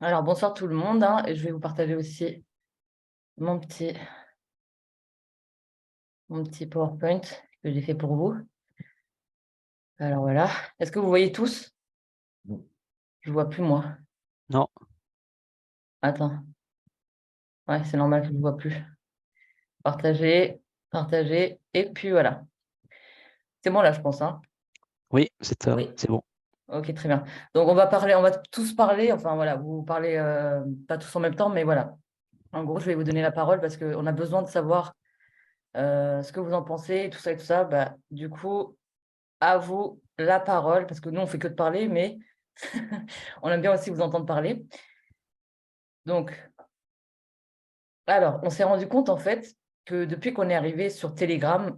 Alors, bonsoir tout le monde, hein, et je vais vous partager aussi mon petit, mon petit PowerPoint que j'ai fait pour vous. Alors voilà. Est-ce que vous voyez tous? Je vois plus moi. Non, Attends. Ouais, c'est normal que je ne vois plus. Partager, partager, et puis voilà. C'est bon là, je pense, hein? oui, Oui. c'est bon. Ok, très bien. Donc on va parler, on va tous parler. Enfin voilà, vous parlez pas tous en même temps, mais voilà. En gros, je vais vous donner la parole parce qu'on a besoin de savoir ce que vous en pensez, et tout ça et tout ça. Bah, du coup, à vous la parole, parce que nous, on fait que de parler, mais on aime bien aussi vous entendre parler. Donc, alors, on s'est rendu compte, en fait, que depuis qu'on est arrivé sur Telegram,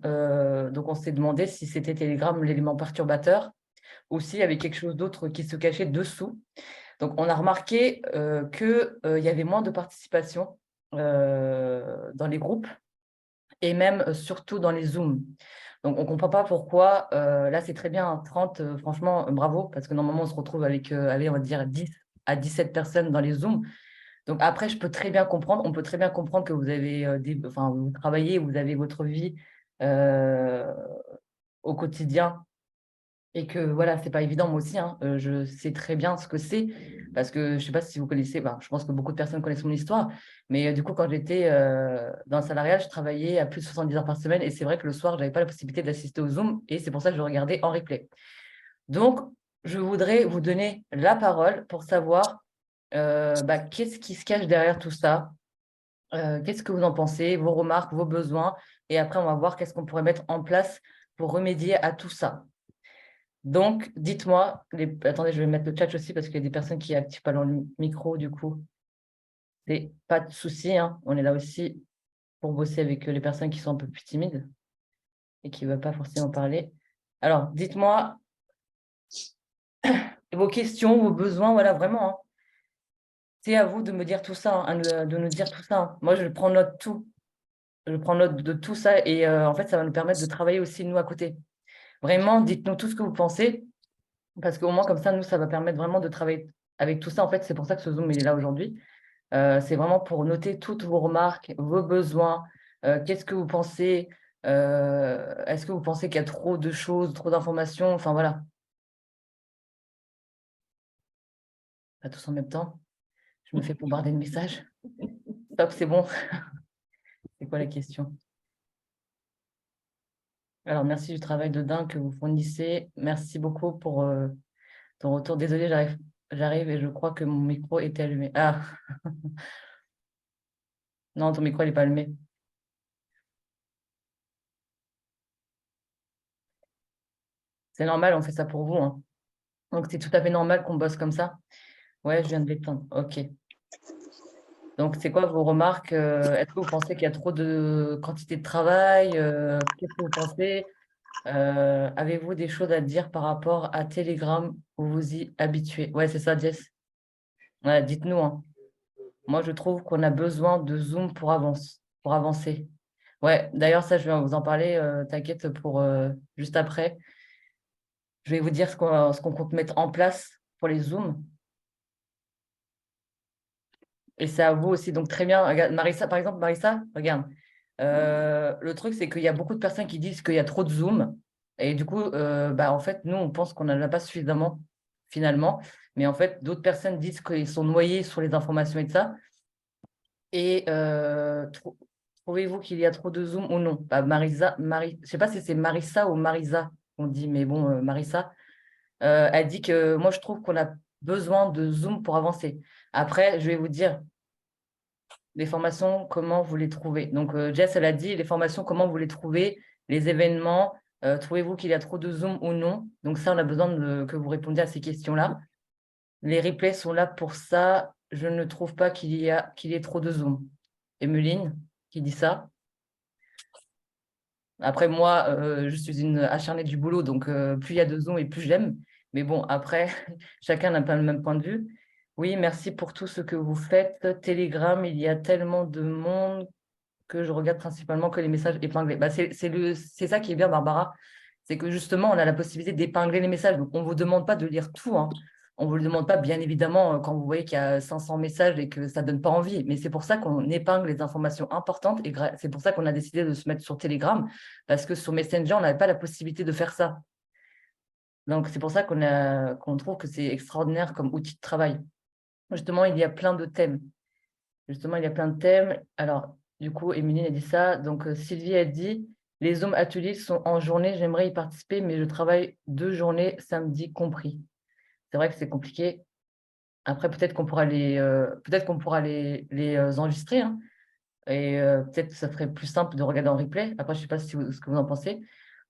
donc on s'est demandé si c'était Telegram l'élément perturbateur ou s'il y avait quelque chose d'autre qui se cachait dessous. Donc, on a remarqué qu'il y avait moins de participation dans les groupes et même surtout dans les Zooms. Donc, on ne comprend pas pourquoi. Là, c'est très bien, hein, 30, franchement, bravo, parce que normalement, on se retrouve avec, allez, on va dire 10 à 17 personnes dans les Zooms. Donc, après, je peux très bien comprendre, on peut très bien comprendre que vous avez enfin, vous travaillez, vous avez votre vie euh, au quotidien et que voilà, c'est pas évident, moi aussi, hein, je sais très bien ce que c'est, parce que je sais pas si vous connaissez, bah, je pense que beaucoup de personnes connaissent mon histoire, mais du coup, quand j'étais dans le salariat, je travaillais à plus de 70 heures par semaine, et c'est vrai que le soir, j'avais pas la possibilité d'assister au Zoom, et c'est pour ça que je regardais en replay. Donc, je voudrais vous donner la parole pour savoir bah, qu'est-ce qui se cache derrière tout ça, qu'est-ce que vous en pensez, vos remarques, vos besoins, et après, on va voir qu'est-ce qu'on pourrait mettre en place pour remédier à tout ça. Donc, dites-moi, attendez, je vais mettre le chat aussi parce qu'il y a des personnes qui activent pas leur micro, du coup, c'est pas de souci, hein. On est là aussi pour bosser avec les personnes qui sont un peu plus timides et qui ne veulent pas forcément parler. Alors, dites-moi vos questions, vos besoins, voilà, vraiment, hein. C'est à vous de me dire tout ça, hein, de nous dire tout ça, hein. Moi, je prends note de tout. Je prends note de tout ça et en fait, ça va nous permettre de travailler aussi, nous, à côté. Vraiment, dites-nous tout ce que vous pensez. Parce qu'au moins, comme ça, nous, ça va permettre vraiment de travailler avec tout ça. En fait, c'est pour ça que ce Zoom, il est là aujourd'hui. C'est vraiment pour noter toutes vos remarques, vos besoins. Qu'est-ce que vous pensez? Est-ce que vous pensez qu'il y a trop de choses, trop d'informations? Enfin, voilà. Pas tous en même temps. Je me fais bombarder de messages. Top, c'est bon. C'est quoi la question? Alors, merci du travail de dingue que vous fournissez. Merci beaucoup pour ton retour. Désolée, j'arrive et je crois que mon micro était allumé. Ah, non, ton micro, il n'est pas allumé. C'est normal, on fait ça pour vous, hein. Donc, c'est tout à fait normal qu'on bosse comme ça. Ouais, je viens de l'éteindre. OK. Donc, c'est quoi vos remarques? Est-ce que vous pensez qu'il y a trop de quantité de travail? Qu'est-ce que vous pensez? Avez-vous des choses à dire par rapport à Telegram ou vous y habituez? Ouais, c'est ça, Jess. Ouais, dites-nous, hein. Moi, je trouve qu'on a besoin de Zoom pour avancer. Ouais, d'ailleurs, ça, je vais vous en parler. T'inquiète pour juste après. Je vais vous dire ce qu'on compte mettre en place pour les Zooms. Et c'est à vous aussi. Donc, très bien. Regarde, Marissa, par exemple, Marissa, regarde. Le truc, c'est qu'il y a beaucoup de personnes qui disent qu'il y a trop de Zoom. Et du coup, bah, en fait, nous, on pense qu'on n'en a pas suffisamment, finalement. Mais en fait, d'autres personnes disent qu'ils sont noyés sur les informations et de ça. Et trouvez-vous qu'il y a trop de Zoom ou non? Bah, je ne sais pas si c'est Marissa ou Marisa qu'on dit, mais bon, Marissa, elle dit que moi, je trouve qu'on a besoin de Zoom pour avancer. Après, je vais vous dire, les formations, comment vous les trouvez? Donc, Jess, elle a dit, les formations, comment vous les trouvez? Les événements, trouvez-vous qu'il y a trop de Zoom ou non? Donc ça, on a besoin que vous répondiez à ces questions-là. Les replays sont là pour ça. Je ne trouve pas qu'il y ait trop de Zoom. Emeline, qui dit ça. Après, moi, je suis une acharnée du boulot, donc plus il y a de Zoom et plus j'aime. Mais bon, après, chacun n'a pas le même point de vue. Oui, merci pour tout ce que vous faites. Telegram, il y a tellement de monde que je regarde principalement que les messages épinglés. Bah, c'est ça qui est bien, Barbara. C'est que justement, on a la possibilité d'épingler les messages. Donc, on ne vous demande pas de lire tout, hein. On ne vous le demande pas, bien évidemment, quand vous voyez qu'il y a 500 messages et que ça ne donne pas envie. Mais c'est pour ça qu'on épingle les informations importantes et c'est pour ça qu'on a décidé de se mettre sur Telegram, parce que sur Messenger, on n'avait pas la possibilité de faire ça. Donc, c'est pour ça qu'on trouve que c'est extraordinaire comme outil de travail. Justement, il y a plein de thèmes. Justement, il y a plein de thèmes. Alors, du coup, Émilie a dit ça. Donc, Sylvie a dit, les Zoom ateliers sont en journée, j'aimerais y participer, mais je travaille 2 journées, samedi compris. C'est vrai que c'est compliqué. Après, peut-être qu'on pourra les enregistrer, hein. Et peut-être que ça serait plus simple de regarder en replay. Après, je ne sais pas ce que vous en pensez.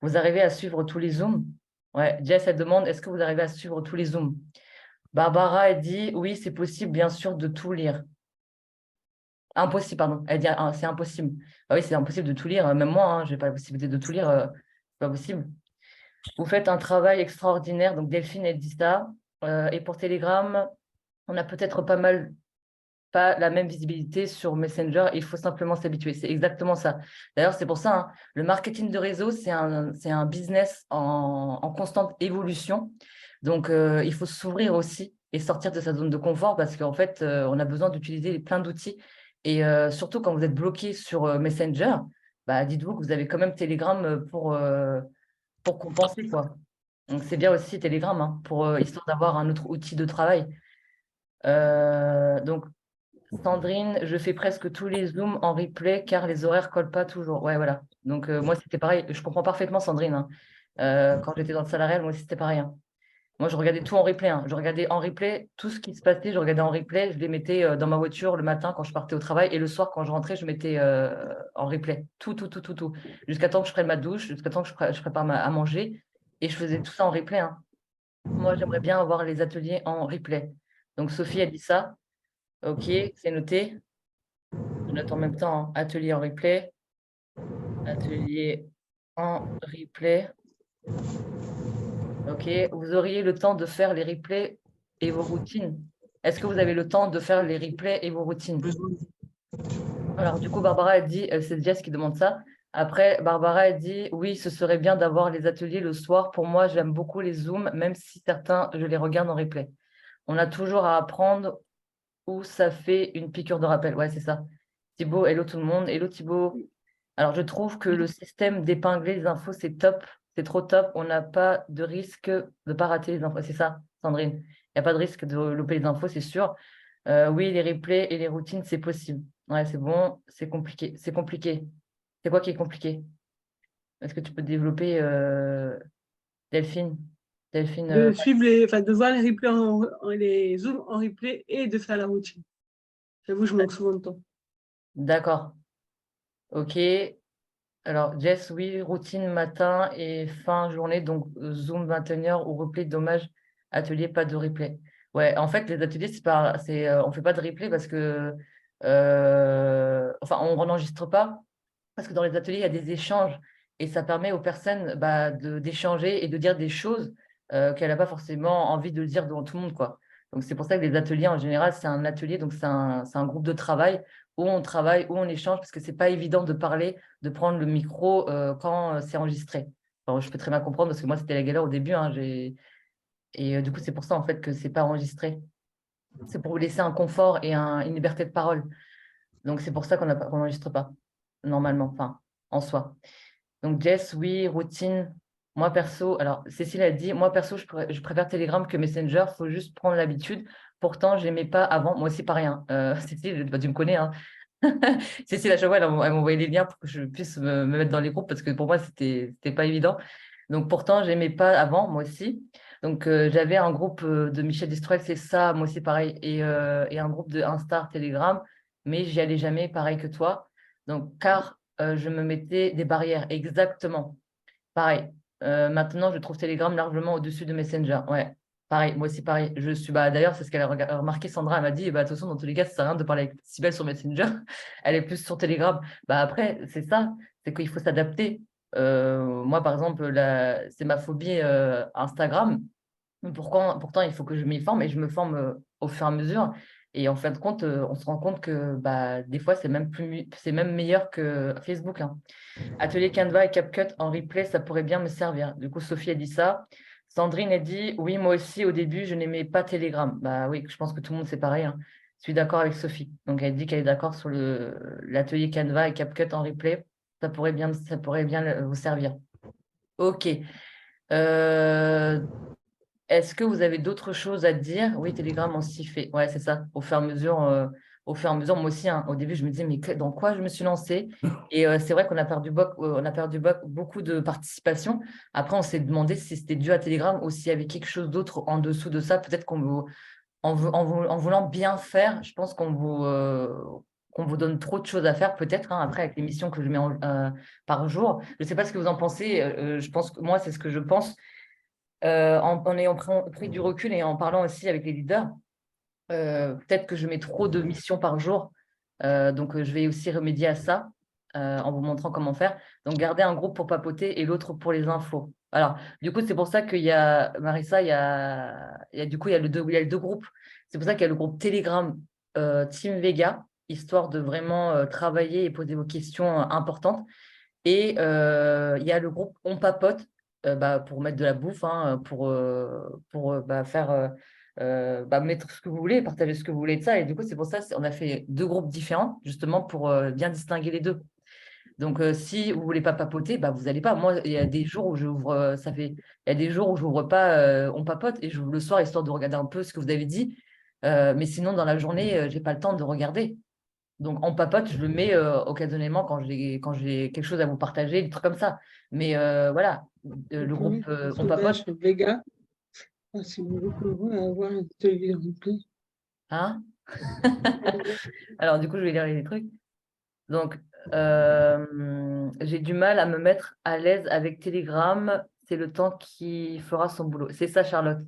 Vous arrivez à suivre tous les Zooms? Ouais, Jess, elle demande, est-ce que vous arrivez à suivre tous les Zooms? Barbara, elle dit, oui, c'est possible, bien sûr, de tout lire. Impossible, pardon. Elle dit, ah, c'est impossible. Ah oui, c'est impossible de tout lire. Même moi, hein, je n'ai pas la possibilité de tout lire. C'est pas possible. Vous faites un travail extraordinaire. Donc, Delphine, elle dit ça. Et pour Telegram, on a peut-être pas la même visibilité sur Messenger. Il faut simplement s'habituer. C'est exactement ça. D'ailleurs, c'est pour ça, hein, le marketing de réseau, c'est un business en constante évolution. Donc, il faut s'ouvrir aussi et sortir de sa zone de confort parce qu'en fait, on a besoin d'utiliser plein d'outils. Et surtout, quand vous êtes bloqué sur Messenger, bah, dites-vous que vous avez quand même Telegram pour compenser, quoi. Donc, c'est bien aussi Telegram, hein, histoire d'avoir un autre outil de travail. Donc, Sandrine, je fais presque tous les Zooms en replay car les horaires collent pas toujours. Ouais, voilà. Donc, moi, c'était pareil. Je comprends parfaitement Sandrine, hein. Quand j'étais dans le salarial, moi aussi, c'était pareil, hein. Moi, je regardais tout en replay, hein. Je regardais en replay tout ce qui se passait. Je regardais en replay. Je les mettais dans ma voiture le matin quand je partais au travail et le soir, quand je rentrais, je mettais en replay. Tout, tout, tout, tout, tout. Jusqu'à temps que je prenne ma douche, jusqu'à temps que je prépare à manger. Et je faisais tout ça en replay, hein. Moi, j'aimerais bien avoir les ateliers en replay. Donc, Sophie a dit ça. OK, c'est noté. Je note en même temps, hein, atelier en replay. Atelier en replay. OK. Vous auriez le temps de faire les replays et vos routines. Est-ce que vous avez le temps de faire les replays et vos routines? Alors, du coup, Barbara a dit, c'est Jess qui demande ça. Après, Barbara a dit, oui, ce serait bien d'avoir les ateliers le soir. Pour moi, j'aime beaucoup les Zooms, même si certains, je les regarde en replay. On a toujours à apprendre où ça fait une piqûre de rappel. Ouais, c'est ça. Thibaut, hello tout le monde. Hello Thibaut. Alors, je trouve que le système d'épingler les infos, c'est top. C'est trop top. On n'a pas de risque de ne pas rater les infos. C'est ça, Sandrine. Il n'y a pas de risque de louper les infos, c'est sûr. Oui, les replays et les routines, c'est possible. Ouais, c'est bon. C'est compliqué. C'est compliqué. C'est quoi qui est compliqué? Est-ce que tu peux développer, Delphine? Delphine, De suivre enfin, de voir les replays les zooms en replay et de faire la routine. J'avoue, je manque souvent de temps. d'accord. OK. Alors, Jess, oui, routine matin et fin journée, donc Zoom 21h ou replay, dommage, atelier, pas de replay. Ouais, en fait, les ateliers, on fait pas de replay parce que, enfin, on n'enregistre pas parce que dans les ateliers, il y a des échanges et ça permet aux personnes bah, d'échanger et de dire des choses qu'elle n'a pas forcément envie de dire devant tout le monde, quoi. Donc, c'est pour ça que les ateliers, en général, c'est un atelier, donc c'est un groupe de travail où on travaille, où on échange, parce que c'est pas évident de parler, de prendre le micro quand c'est enregistré. Alors, je peux très bien comprendre parce que moi, c'était la galère au début, hein, et du coup, c'est pour ça, en fait, que c'est pas enregistré. C'est pour vous laisser un confort et une liberté de parole. Donc, c'est pour ça qu'on n'enregistre pas, normalement, enfin, en soi. Donc, Jess, oui, routine. Moi, perso, alors, Cécile a dit, moi, perso, je préfère Telegram que Messenger, il faut juste prendre l'habitude. Pourtant, je n'aimais pas avant. Moi aussi, pas rien. Cécile, bah, tu me connais, hein. Cécile, à chaque fois, elle m'envoyait les liens pour que je puisse me mettre dans les groupes parce que pour moi, c'était pas évident. Donc, pourtant, j'aimais pas avant, moi aussi. Donc, j'avais un groupe de Michel Destruel, c'est ça, moi aussi, pareil, et un groupe de Insta, Telegram, mais j'y allais jamais, pareil que toi. Donc, car je me mettais des barrières, exactement. Pareil. Maintenant, je trouve Telegram largement au-dessus de Messenger. Ouais, pareil, moi aussi, pareil. D'ailleurs, c'est ce qu'elle a remarqué, Sandra, elle m'a dit, bah, de toute façon, dans tous les cas, ça sert à rien de parler avec Sybelle sur Messenger. Elle est plus sur Telegram. Bah, après, c'est ça, c'est qu'il faut s'adapter. Moi, par exemple, c'est ma phobie Instagram. Pourtant, il faut que je m'y forme et je me forme au fur et à mesure. Et en fin de compte, on se rend compte que bah, des fois, c'est même meilleur que Facebook, hein. Atelier Canva et CapCut en replay, ça pourrait bien me servir. Du coup, Sophie a dit ça. Sandrine a dit, oui, moi aussi, au début, je n'aimais pas Telegram. Bah oui, je pense que tout le monde, c'est pareil, hein. Je suis d'accord avec Sophie. Donc, elle dit qu'elle est d'accord sur l'atelier Canva et CapCut en replay. Ça pourrait bien vous servir. OK. Euh, Est-ce que vous avez d'autres choses à dire? Oui, Telegram, on s'y fait. Ouais, c'est ça. Au fur et à mesure, moi aussi, hein, au début, je me disais, mais dans quoi je me suis lancée? Et c'est vrai qu'on a perdu, beaucoup de participation. Après, on s'est demandé si c'était dû à Telegram ou s'il y avait quelque chose d'autre en dessous de ça. Peut-être en voulant bien faire, je pense qu'on vous donne trop de choses à faire, peut-être, hein, après, avec les missions que je mets par jour. Je ne sais pas ce que vous en pensez. Je pense que moi, c'est ce que je pense. En ayant pris du recul et en parlant aussi avec les leaders, peut-être que je mets trop de missions par jour. Donc, je vais aussi remédier à ça en vous montrant comment faire. Donc, garder un groupe pour papoter et l'autre pour les infos. Alors, du coup, c'est pour ça qu'il y a, Marissa, du coup, il y a les deux groupes. C'est pour ça qu'il y a le groupe Telegram Team Vega, histoire de vraiment travailler et poser vos questions importantes. Et il y a le groupe On Papote, pour mettre de la bouffe, hein, mettre ce que vous voulez, partager ce que vous voulez de ça. Et du coup, c'est pour ça on a fait deux groupes différents, justement, pour bien distinguer les deux. Donc, si vous voulez pas papoter, vous n'allez pas. Moi, il y a des jours où j'ouvre, il y a des jours où j'ouvre pas On Papote et j'ouvre le soir histoire de regarder un peu ce que vous avez dit. Mais sinon, dans la journée, j'ai pas le temps de regarder. Donc, en papote, je le mets occasionnellement quand j'ai quelque chose à vous partager, des trucs comme ça. Mais voilà, le Oui, groupe un On Papote, sondage sur Vega. Ah, si vous voulez avoir un atelier replay. hein? Alors, du coup, je vais lire les trucs. Donc, j'ai du mal à me mettre à l'aise avec Telegram. C'est le temps qui fera son boulot. C'est ça, Charlotte.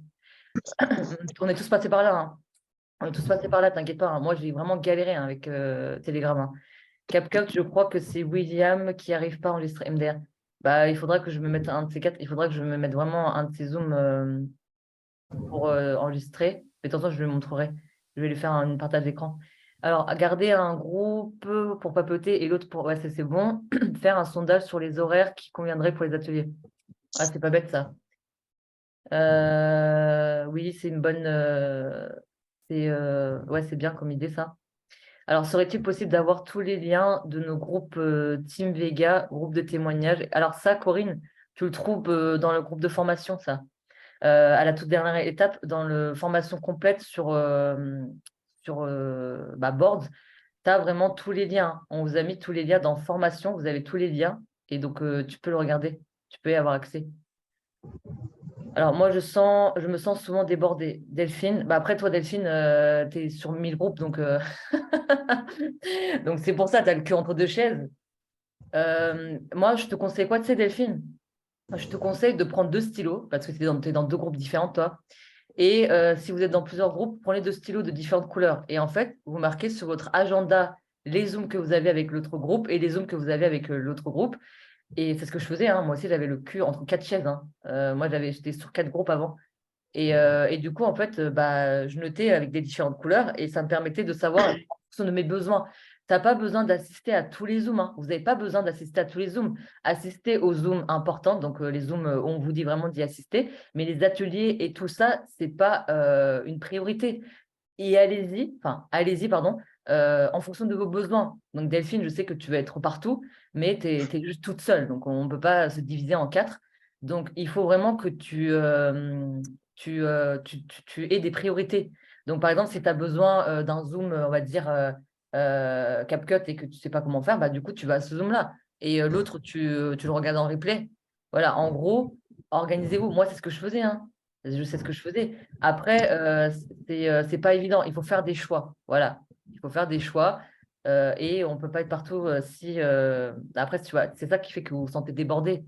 On est tous passés par là, hein. On est tous passés par là, t'inquiète pas, hein. Moi, j'ai vraiment galéré, hein, avec Telegram, hein. CapCut, je crois que c'est William qui n'arrive pas à enregistrer MDR. Il faudra que je me mette un de ces quatre. Il faudra que je me mette vraiment un de ces Zooms pour enregistrer. Mais de toute façon, je lui montrerai. Je vais lui faire une partage d'écran. Alors, garder un groupe pour papoter et l'autre pour. Ouais, c'est bon. Faire un sondage sur les horaires qui conviendraient pour les ateliers. Ah, c'est pas bête ça. Oui, c'est une bonne. Ouais, c'est bien comme idée ça. Alors, serait-il possible d'avoir tous les liens de nos groupes Team Vega, groupe de témoignages? Alors ça, Corinne, tu le trouves dans le groupe de formation, ça. À la toute dernière étape, dans la formation complète sur Boards, tu as vraiment tous les liens. On vous a mis tous les liens dans formation, vous avez tous les liens. Et donc, tu peux le regarder, tu peux y avoir accès. Alors, moi, je me sens souvent débordée. Delphine, après, toi, Delphine, tu es sur 1000 groupes, donc donc c'est pour ça, tu as le cul entre deux chaises. Moi, je te conseille quoi, tu sais, Delphine? Moi, je te conseille de prendre deux stylos, parce que t'es dans deux groupes différents, toi. Et si vous êtes dans plusieurs groupes, prenez deux stylos de différentes couleurs. Et en fait, vous marquez sur votre agenda les zooms que vous avez avec l'autre groupe et les zooms que vous avez avec l'autre groupe. Et c'est ce que je faisais, hein. Moi aussi, j'avais le cul entre quatre chaises, hein. Moi, j'étais sur quatre groupes avant. Et du coup, en fait, je notais avec des différentes couleurs et ça me permettait de savoir en fonction de mes besoins. Tu n'as pas besoin d'assister à tous les zooms, hein. Vous n'avez pas besoin d'assister à tous les zooms. Assistez aux zooms importants, donc les zooms où on vous dit vraiment d'y assister. Mais les ateliers et tout ça, ce n'est pas une priorité. Et allez-y, pardon, en fonction de vos besoins. Donc, Delphine, je sais que tu vas être partout, mais tu es juste toute seule. Donc, on ne peut pas se diviser en quatre. Donc, il faut vraiment que tu aies des priorités. Donc, par exemple, si tu as besoin d'un Zoom, on va dire CapCut et que tu ne sais pas comment faire, du coup, tu vas à ce Zoom-là. Et l'autre, tu le regardes en replay. Voilà, en gros, organisez-vous. Moi, c'est ce que je faisais, hein. Je sais ce que je faisais. Après, c'est pas évident. Il faut faire des choix. Voilà. Il faut faire des choix. Et on ne peut pas être partout si. Après, tu vois, c'est ça qui fait que vous vous sentez débordé.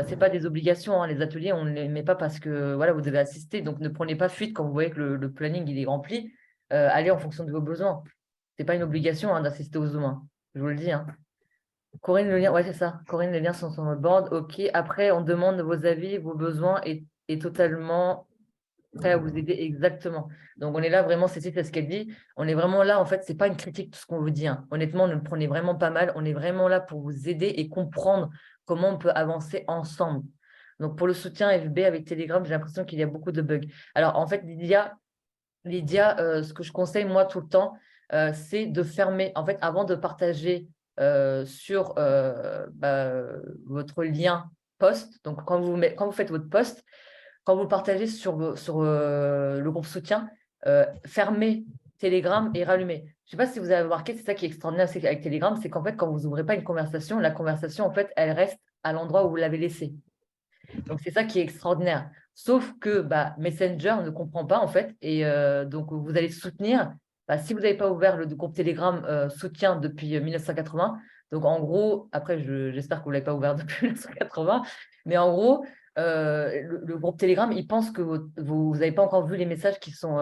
C'est pas des obligations, hein. Les ateliers, on ne les met pas parce que voilà, vous devez assister. Donc, ne prenez pas fuite quand vous voyez que le planning il est rempli. Allez en fonction de vos besoins. C'est pas une obligation, hein, d'assister aux Zooms, hein. Je vous le dis, hein. Corinne, le lien, ouais, c'est ça. Corinne, les liens sont sur notre board. OK. Après, on demande vos avis, vos besoins et totalement prêt à vous aider exactement. Donc, on est là vraiment, c'est ce qu'elle dit. On est vraiment là, en fait, c'est pas une critique tout ce qu'on vous dit, hein. Honnêtement, ne le prenez vraiment pas mal. On est vraiment là pour vous aider et comprendre comment on peut avancer ensemble. Donc, pour le soutien FB avec Telegram, j'ai l'impression qu'il y a beaucoup de bugs. Alors, en fait, Lydia, ce que je conseille, moi, tout le temps, c'est de fermer, en fait, avant de partager sur votre lien post, donc quand vous faites votre post, quand vous le partagez sur le groupe soutien, fermez Telegram et rallumez. Je ne sais pas si vous avez remarqué, c'est ça qui est extraordinaire avec Telegram, c'est qu'en fait, quand vous n'ouvrez pas une conversation, la conversation, en fait, elle reste à l'endroit où vous l'avez laissée. Donc, c'est ça qui est extraordinaire. Sauf que Messenger ne comprend pas, en fait. Et donc, vous allez soutenir. Si vous n'avez pas ouvert le groupe Telegram soutien depuis 1980, donc en gros, après, j'espère que vous ne l'avez pas ouvert depuis 1980, mais en gros, le groupe Telegram, il pense que vous n'avez pas encore vu les messages qui sont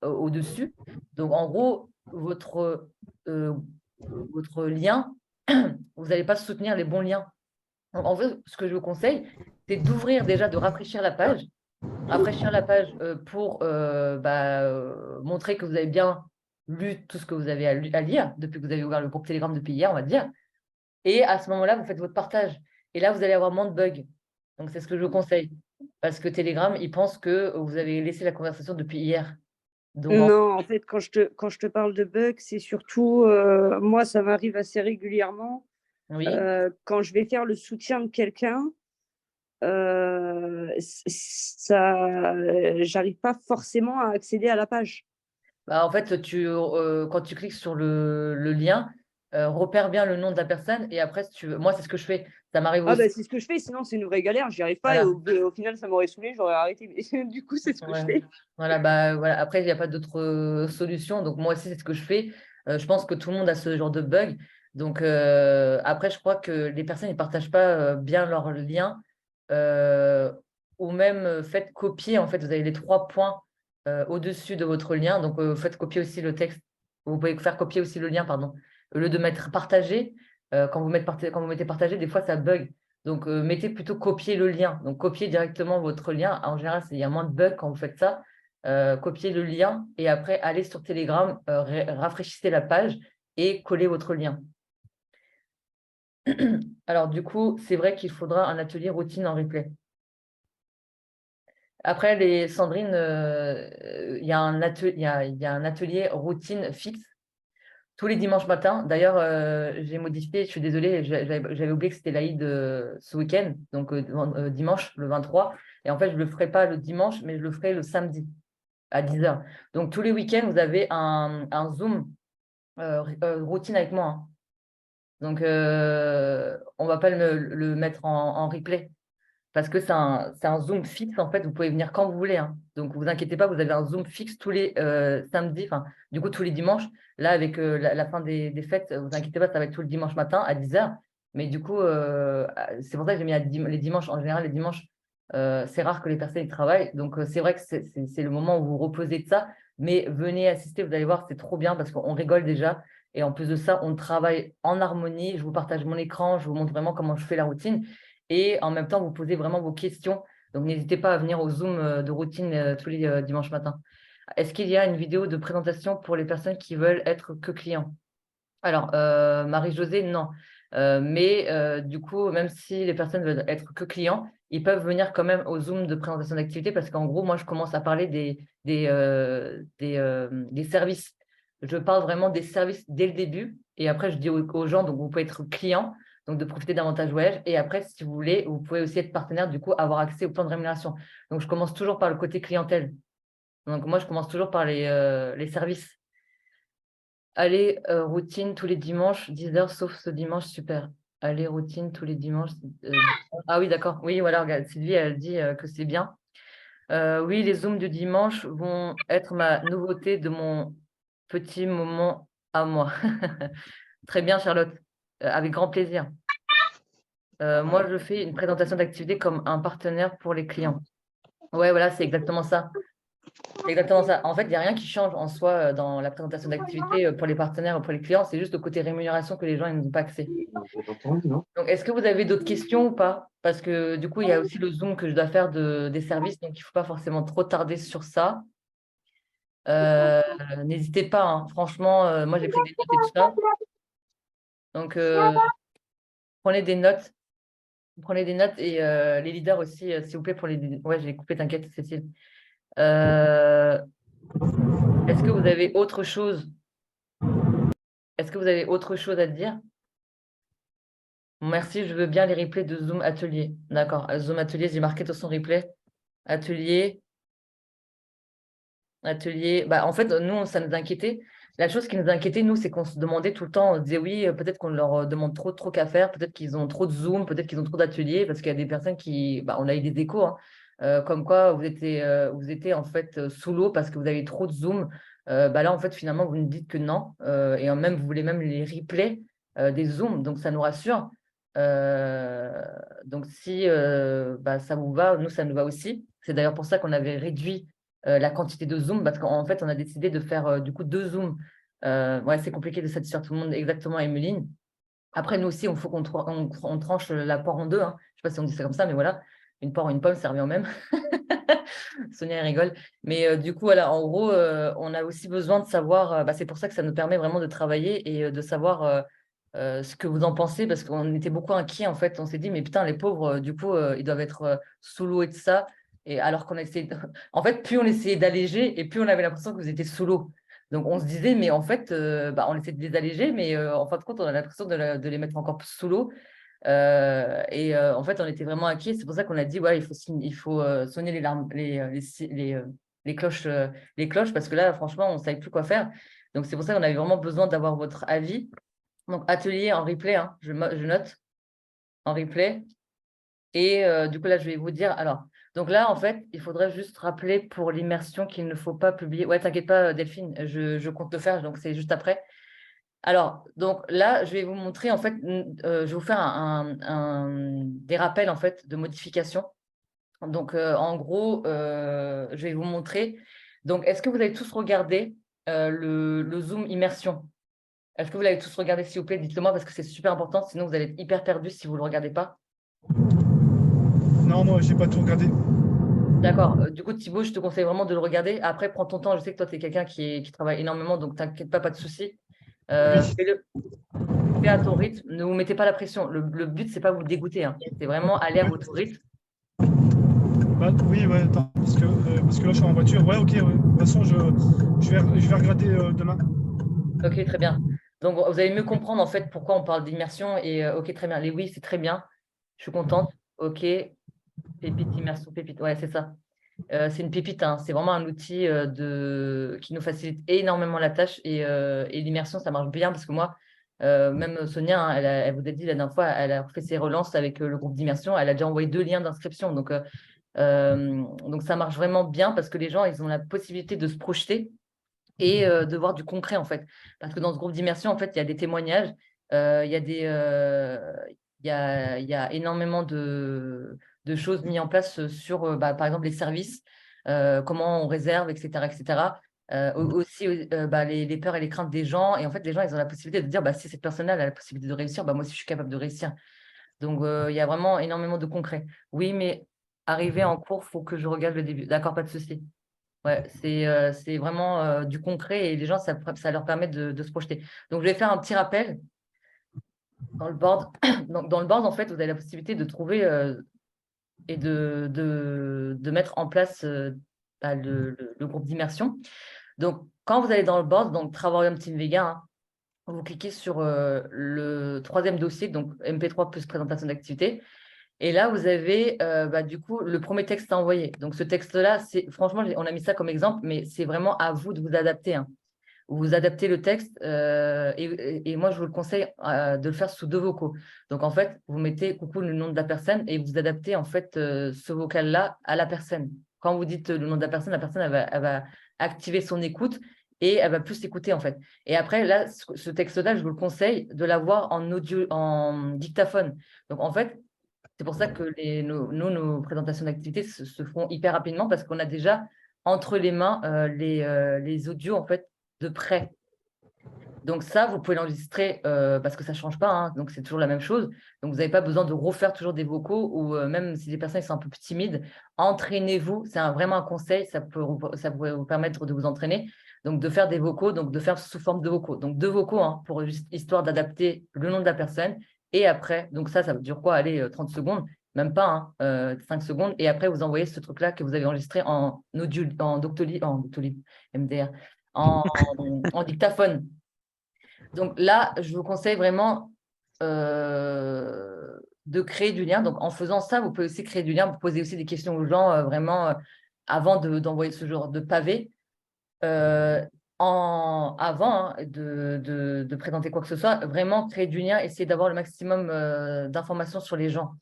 au-dessus. Donc, en gros, votre lien, vous n'allez pas soutenir les bons liens. Donc, en fait, ce que je vous conseille, c'est d'ouvrir déjà, de rafraîchir la page. Rafraîchir la page pour montrer que vous avez bien lu tout ce que vous avez à lire depuis que vous avez ouvert le groupe Telegram depuis hier, on va dire. Et à ce moment-là, vous faites votre partage. Et là, vous allez avoir moins de bugs. Donc, c'est ce que je vous conseille. Parce que Telegram, il pense que vous avez laissé la conversation depuis hier. Donc, Non, en fait, quand je te parle de bugs, c'est surtout, moi, ça m'arrive assez régulièrement. oui. Quand je vais faire le soutien de quelqu'un, j'arrive pas forcément à accéder à la page. En fait, quand tu cliques sur le lien, repère bien le nom de la personne et après, si tu veux, moi, c'est ce que je fais. Ça m'arrive aussi. C'est ce que je fais, sinon c'est une vraie galère, j'y arrive pas Voilà. et au final ça m'aurait saoulé, j'aurais arrêté. Mais du coup, c'est ce que je fais. Voilà. Après, il n'y a pas d'autre solution. Donc, moi aussi, c'est ce que je fais. Je pense que tout le monde a ce genre de bug. Donc, après, je crois que les personnes ne partagent pas bien leur lien ou même faites copier. En fait, vous avez les 3 points au-dessus de votre lien. Donc, faites copier aussi le texte. Vous pouvez faire copier aussi le lien, pardon. Au lieu de mettre partager, quand vous mettez partager, des fois, ça bug. Donc, mettez plutôt copier le lien. Donc, copiez directement votre lien. En général, il y a moins de bugs quand vous faites ça. Copiez le lien et après, allez sur Telegram, rafraîchissez la page et collez votre lien. Alors, du coup, c'est vrai qu'il faudra un atelier routine en replay. Après, Sandrine, il y a un atelier routine fixe tous les dimanches matins. D'ailleurs, j'ai modifié, je suis désolée, j'avais oublié que c'était l'Aïd ce week-end, donc dimanche, le 23. Et en fait, je ne le ferai pas le dimanche, mais je le ferai le samedi à 10h. Donc, tous les week-ends, vous avez un Zoom routine avec moi, hein. Donc, on ne va pas le mettre en replay parce que c'est un Zoom fixe. En fait, vous pouvez venir quand vous voulez, hein. Donc, vous inquiétez pas, vous avez un Zoom fixe tous les samedis, enfin, du coup, tous les dimanches. Là, avec la fin des fêtes, vous inquiétez pas, ça va être tout le dimanche matin à 10h. Mais du coup, c'est pour ça que j'ai mis les dimanches. En général, les dimanches, c'est rare que les personnes y travaillent. Donc, c'est vrai que c'est le moment où vous reposez de ça. Mais venez assister, vous allez voir, c'est trop bien parce qu'on rigole déjà. Et en plus de ça, on travaille en harmonie. Je vous partage mon écran, je vous montre vraiment comment je fais la routine. Et en même temps, vous posez vraiment vos questions. Donc, n'hésitez pas à venir au Zoom de routine tous les dimanches matins. Est-ce qu'il y a une vidéo de présentation pour les personnes qui veulent être que clients? Alors, Marie-Josée, non. Mais du coup, même si les personnes veulent être que clients, ils peuvent venir quand même au Zoom de présentation d'activité parce qu'en gros, moi, je commence à parler des services. Je parle vraiment des services dès le début et après, je dis aux gens, donc vous pouvez être client, donc de profiter davantage voyage. Et après, si vous voulez, vous pouvez aussi être partenaire, du coup, avoir accès au plan de rémunération. Donc, je commence toujours par le côté clientèle. Donc, moi, je commence toujours par les services. Allez, routine tous les dimanches, 10h, sauf ce dimanche, super. Allez, routine tous les dimanches. Ah oui, d'accord. Oui, voilà, regarde, Sylvie, elle dit que c'est bien. Oui, les Zooms du dimanche vont être ma nouveauté de mon petit moment à moi. Très bien, Charlotte. Avec grand plaisir. Moi, je fais une présentation d'activité comme un partenaire pour les clients. Ouais, voilà, c'est exactement ça. C'est exactement ça. En fait, il n'y a rien qui change en soi dans la présentation d'activité pour les partenaires ou pour les clients. C'est juste le côté rémunération que les gens n'ont pas accès. Donc, est-ce que vous avez d'autres questions ou pas? Parce que du coup, il y a aussi le Zoom que je dois faire des services, donc il ne faut pas forcément trop tarder sur ça. Euh, N'hésitez pas, hein. Franchement, moi, j'ai pris des notes et tout ça. Donc, prenez des notes. Prenez des notes et les leaders aussi, s'il vous plaît, pour les. Ouais, j'ai coupé, t'inquiète, Cécile. Euh, Est-ce que vous avez autre chose? Est-ce que vous avez autre chose à dire? Merci, je veux bien les replays de Zoom Atelier. D'accord, Zoom Atelier, j'ai marqué tout son replay. Atelier, atelier. Bah, en fait, nous, ça nous inquiétait. La chose qui nous inquiétait, nous, c'est qu'on se demandait tout le temps, on se disait oui, peut-être qu'on leur demande trop qu'à faire, peut-être qu'ils ont trop de Zoom, peut-être qu'ils ont trop d'ateliers, parce qu'il y a des personnes qui, bah, on a eu des échos, hein, comme quoi vous étiez en fait sous l'eau parce que vous avez trop de Zoom. Bah là, en fait, finalement, vous nous dites que non, et même, vous voulez même les replays des Zooms, donc ça nous rassure. Donc si bah, ça vous va, nous, ça nous va aussi. C'est d'ailleurs pour ça qu'on avait réduit la quantité de Zoom, parce qu'en fait, on a décidé de faire du coup 2 Zooms. Ouais, c'est compliqué de satisfaire tout le monde exactement, Emeline. Après, nous aussi, il faut on tranche la poire en deux, hein. Je ne sais pas si on dit ça comme ça, mais voilà, une poire, une pomme, ça revient au même. Sonia elle rigole. Mais du coup, voilà, en gros, on a aussi besoin de savoir, bah, c'est pour ça que ça nous permet vraiment de travailler et de savoir ce que vous en pensez, parce qu'on était beaucoup inquiets, en fait. On s'est dit, mais putain, les pauvres, du coup, ils doivent être sous l'eau et tout ça. Et alors qu'on essayait, en fait, plus on essayait d'alléger, et plus on avait l'impression que vous étiez sous l'eau. Donc, on se disait, mais en fait, bah, on essaie de les alléger, mais en fin de compte, on a l'impression de les mettre encore plus sous l'eau. En fait, on était vraiment inquiets. C'est pour ça qu'on a dit, ouais, il faut sonner les, larmes, les cloches, parce que là, franchement, on ne savait plus quoi faire. Donc, c'est pour ça qu'on avait vraiment besoin d'avoir votre avis. Donc, atelier en replay, hein, je note en replay. Et du coup, là, je vais vous dire. Alors, donc là, en fait, il faudrait juste rappeler pour l'immersion qu'il ne faut pas publier. Ouais, t'inquiète pas, Delphine, je compte le faire, donc c'est juste après. Alors, donc là, je vais vous montrer, en fait, je vais vous faire des rappels, en fait, de modification. Donc, en gros, je vais vous montrer. Donc, est-ce que vous avez tous regardé le Zoom immersion? Est-ce que vous l'avez tous regardé, s'il vous plaît? Dites-le moi parce que c'est super important, sinon vous allez être hyper perdu si vous ne le regardez pas. Non, moi, j'ai pas tout regardé. D'accord. Du coup, Thibaut, je te conseille vraiment de le regarder. Après, prends ton temps. Je sais que toi, tu es quelqu'un qui travaille énormément, donc t'inquiète pas, pas de souci. Oui. Fais-le. Fais à ton rythme. Ne vous mettez pas la pression. Le but, c'est pas vous dégoûter, hein. C'est vraiment aller à votre rythme. Bah, oui, ouais, attends, parce que là, je suis en voiture. Ouais, ok, ouais. De toute façon, je vais regarder demain. Ok, très bien. Donc, vous allez mieux comprendre en fait pourquoi on parle d'immersion. Et ok, très bien. Les oui, c'est très bien. Je suis contente. Ok. Pépite, immersion, pépite. Ouais, c'est ça. C'est une pépite, hein. C'est vraiment un outil qui nous facilite énormément la tâche et l'immersion, ça marche bien parce que moi, même Sonia, hein, elle vous a dit la dernière fois, elle a fait ses relances avec le groupe d'immersion, elle a déjà envoyé 2 liens d'inscription. Donc, ça marche vraiment bien parce que les gens, ils ont la possibilité de se projeter et de voir du concret en fait. Parce que dans ce groupe d'immersion, en fait, il y a des témoignages, il y a il y a énormément de choses mises en place sur, bah, par exemple, les services, comment on réserve, etc., etc. Aussi, bah, les peurs et les craintes des gens. Et en fait, les gens, ils ont la possibilité de dire, bah, si cette personne-là elle a la possibilité de réussir, bah, moi aussi, je suis capable de réussir. Donc, il y a vraiment énormément de concret. Oui, mais arrivé en cours, il faut que je regarde le début. D'accord, pas de souci. Ouais, c'est vraiment du concret et les gens, ça leur permet de se projeter. Donc, je vais faire un petit rappel dans le board. Donc, dans le board, en fait, vous avez la possibilité de trouver et de mettre en place bah, le groupe d'immersion. Donc, quand vous allez dans le board, donc Travarium Team Vega, hein, vous cliquez sur le troisième dossier, donc MP3 plus présentation d'activité. Et là, vous avez bah, du coup le premier texte à envoyer. Donc, ce texte-là, franchement, on a mis ça comme exemple, mais c'est vraiment à vous de vous adapter, hein. Vous adaptez le texte et moi, je vous le conseille de le faire sous 2 vocaux. Donc, en fait, vous mettez coucou le nom de la personne et vous adaptez en fait ce vocal-là à la personne. Quand vous dites le nom de la personne elle va activer son écoute et elle va plus écouter en fait. Et après, là, ce texte-là, je vous le conseille de l'avoir en audio, en dictaphone. Donc, en fait, c'est pour ça que nos présentations d'activités se font hyper rapidement parce qu'on a déjà entre les mains les audios en fait de près. Donc ça, vous pouvez l'enregistrer parce que ça ne change pas, hein, donc c'est toujours la même chose. Donc vous n'avez pas besoin de refaire toujours des vocaux ou même si les personnes sont un peu plus timides, entraînez-vous. C'est vraiment un conseil, ça peut vous permettre de vous entraîner. Donc de faire des vocaux, donc de faire sous forme de vocaux. Donc 2 vocaux hein, pour juste histoire d'adapter le nom de la personne Et après, donc ça dure quoi? Allez, 30 secondes, même pas, 5 secondes. Et après, vous envoyez ce truc-là que vous avez enregistré en audio, en Doctolib, MDR, en, en dictaphone. Donc là, je vous conseille vraiment de créer du lien. Donc en faisant ça, vous pouvez aussi créer du lien. Vous posez aussi des questions aux gens vraiment avant d'envoyer ce genre de pavé. Avant de présenter quoi que ce soit, vraiment créer du lien, essayer d'avoir le maximum d'informations sur les gens.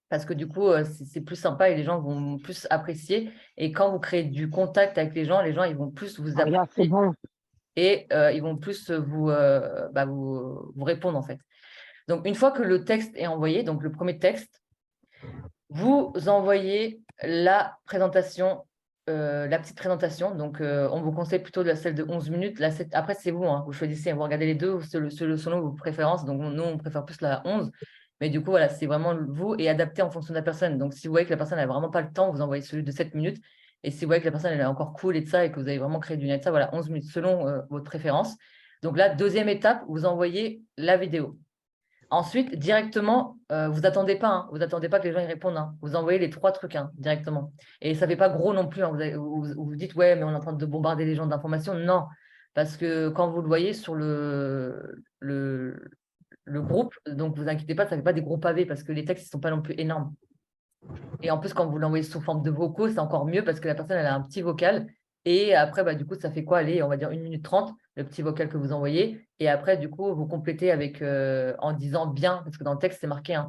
Parce que du coup, c'est plus sympa et les gens vont plus apprécier. Et quand vous créez du contact avec les gens, ils vont plus vous apprécier. Regarde, c'est bon. Et ils vont plus vous répondre en fait. Donc, une fois que le texte est envoyé, donc le premier texte, vous envoyez la présentation, la petite présentation. Donc, on vous conseille plutôt celle de 11 minutes. Après, c'est vous, vous choisissez, vous regardez les deux selon vos préférences. Donc, nous, on préfère plus la 11. Mais du coup, voilà, c'est vraiment vous et adapté en fonction de la personne. Donc, si vous voyez que la personne n'a vraiment pas le temps, vous envoyez celui de 7 minutes. Et si vous voyez que la personne elle est encore cool et de ça, et que vous avez vraiment créé du lien de ça, voilà, 11 minutes selon votre préférence. Donc là, deuxième étape, vous envoyez la vidéo. Ensuite, directement, vous n'attendez pas, vous attendez pas que les gens y répondent. Vous envoyez les 3 trucs directement. Et ça ne fait pas gros non plus. Vous dites, ouais, mais on est en train de bombarder les gens d'informations. Non, parce que quand vous le voyez sur le groupe, donc vous inquiétez pas, ça ne fait pas des gros pavés parce que les textes ne sont pas non plus énormes. Et en plus, quand vous l'envoyez sous forme de vocaux, c'est encore mieux parce que la personne elle a un petit vocal. Et après, du coup, ça fait quoi? Allez, on va dire 1 minute 30, le petit vocal que vous envoyez. Et après, du coup, vous complétez avec en disant bien, parce que dans le texte, c'est marqué.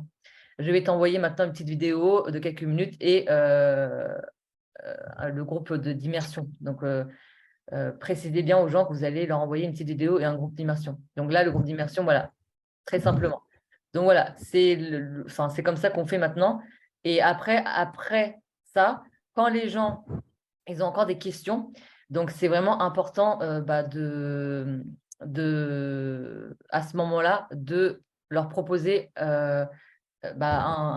Je vais t'envoyer maintenant une petite vidéo de quelques minutes et le groupe d'immersion. Donc, précisez bien aux gens que vous allez leur envoyer une petite vidéo et un groupe d'immersion. Donc là, le groupe d'immersion, voilà, très simplement. Donc voilà, c'est comme ça qu'on fait maintenant. Et après ça, quand les gens, ils ont encore des questions, donc c'est vraiment important à ce moment-là, de leur proposer un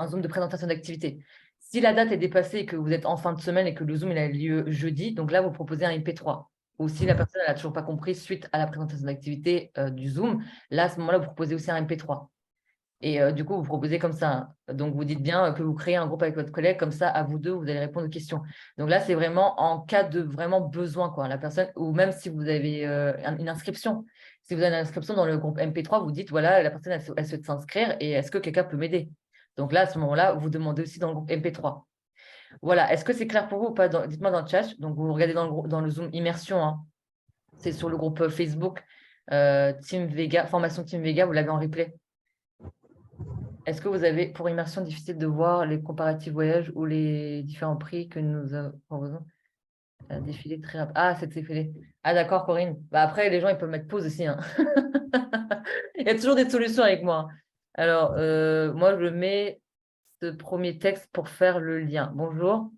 Zoom de présentation d'activité. Si la date est dépassée et que vous êtes en fin de semaine et que le Zoom il a lieu jeudi, donc là, vous proposez un MP3. Ou si la personne n'a toujours pas compris suite à la présentation d'activité du Zoom, là, à ce moment-là, vous proposez aussi un MP3. Et du coup, vous proposez comme ça. Donc, vous dites bien que vous créez un groupe avec votre collègue, comme ça, à vous deux, vous allez répondre aux questions. Donc là, c'est vraiment en cas de vraiment besoin, quoi. La personne, ou même si vous avez une inscription. Si vous avez une inscription dans le groupe MP3, vous dites, voilà, la personne, elle souhaite s'inscrire et est-ce que quelqu'un peut m'aider? Donc là, à ce moment-là, vous demandez aussi dans le groupe MP3. Voilà. Est-ce que c'est clair pour vous ou pas? Dites-moi dans le chat. Donc, vous regardez dans le Zoom Immersion. C'est sur le groupe Facebook Team Vega, formation Team Vega, vous l'avez en replay. Est-ce que vous avez, pour immersion, difficile de voir les comparatifs voyages ou les différents prix que nous proposons? Défilé très rapide. Ah, c'est défilé. Ah, d'accord, Corinne. Après, les gens, ils peuvent mettre pause aussi. Il y a toujours des solutions avec moi. Alors, moi, je mets ce premier texte pour faire le lien. Bonjour.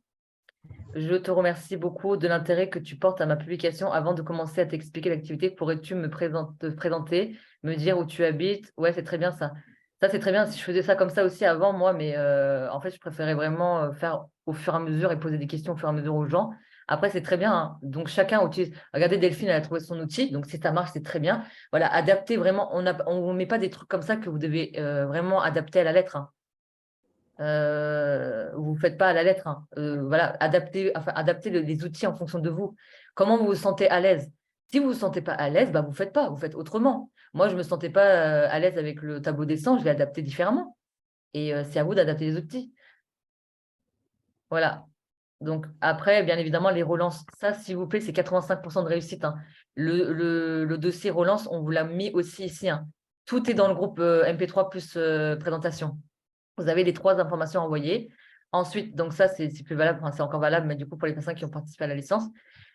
Je te remercie beaucoup de l'intérêt que tu portes à ma publication. Avant de commencer à t'expliquer l'activité, pourrais-tu te présenter, me dire où tu habites? Ouais, c'est très bien ça. Ça, c'est très bien. Si je faisais ça comme ça aussi avant, moi, mais en fait, je préférais vraiment faire au fur et à mesure et poser des questions au fur et à mesure aux gens. Après, c'est très bien. Donc, chacun utilise. Regardez, Delphine, elle a trouvé son outil. Donc, si ça marche, c'est très bien. Voilà, adapter vraiment. On ne met pas des trucs comme ça que vous devez vraiment adapter à la lettre. Vous ne faites pas à la lettre. Voilà, adaptez les outils en fonction de vous. Comment vous vous sentez à l'aise? Si vous ne vous sentez pas à l'aise, vous ne faites pas, vous faites autrement. Moi, je ne me sentais pas à l'aise avec le tableau des 100, je l'ai adapté différemment. Et c'est à vous d'adapter les outils. Voilà. Donc après, bien évidemment, les relances, ça, s'il vous plaît, c'est 85% de réussite. Le dossier relance, on vous l'a mis aussi ici. Tout est dans le groupe MP3 plus présentation. Vous avez les 3 informations envoyées. Ensuite, donc ça, c'est plus valable, c'est encore valable, mais du coup, pour les personnes qui ont participé à la licence.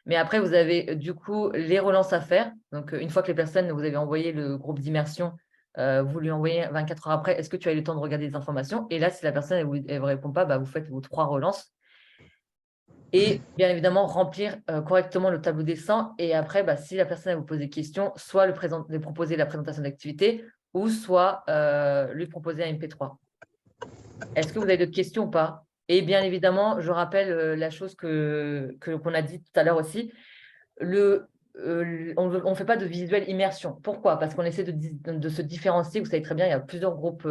Mais après, vous avez du coup les relances à faire. Donc, une fois que les personnes, vous avez envoyé le groupe d'immersion, vous lui envoyez 24 heures après, est-ce que tu as eu le temps de regarder les informations? Et là, si la personne ne vous répond pas, vous faites vos 3 relances. Et bien évidemment, remplir correctement le tableau des 100. Et après, si la personne vous pose des questions, soit lui proposer la présentation d'activité ou soit lui proposer un MP3. Est-ce que vous avez d'autres questions ou pas? Et bien évidemment, je rappelle la chose qu'on a dit tout à l'heure aussi. on ne fait pas de visuel immersion. Pourquoi? Parce qu'on essaie de se différencier. Vous savez très bien, il y a plusieurs groupes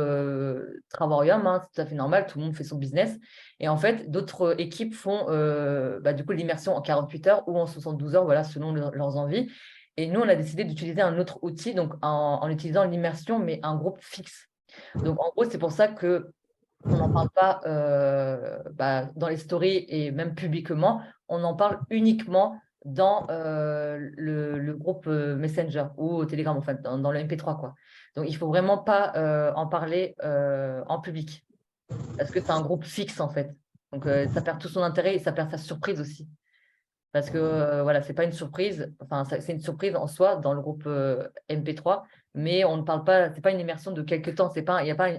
Travarium, hein, c'est tout à fait normal, tout le monde fait son business. Et en fait, d'autres équipes font du coup l'immersion en 48 heures ou en 72 heures, voilà, selon leurs envies. Et nous, on a décidé d'utiliser un autre outil, donc en utilisant l'immersion, mais un groupe fixe. Donc, en gros, c'est pour ça que on n'en parle pas dans les stories et même publiquement, on en parle uniquement dans le groupe Messenger ou au Telegram, en fait, dans le MP3, quoi. Donc, il ne faut vraiment pas en parler en public parce que c'est un groupe fixe, en fait. Donc, ça perd tout son intérêt et ça perd sa surprise aussi. Parce que voilà, c'est pas une surprise, enfin, c'est une surprise en soi dans le groupe MP3, mais on ne parle pas, c'est pas une immersion de quelques temps, c'est pas, il y a pas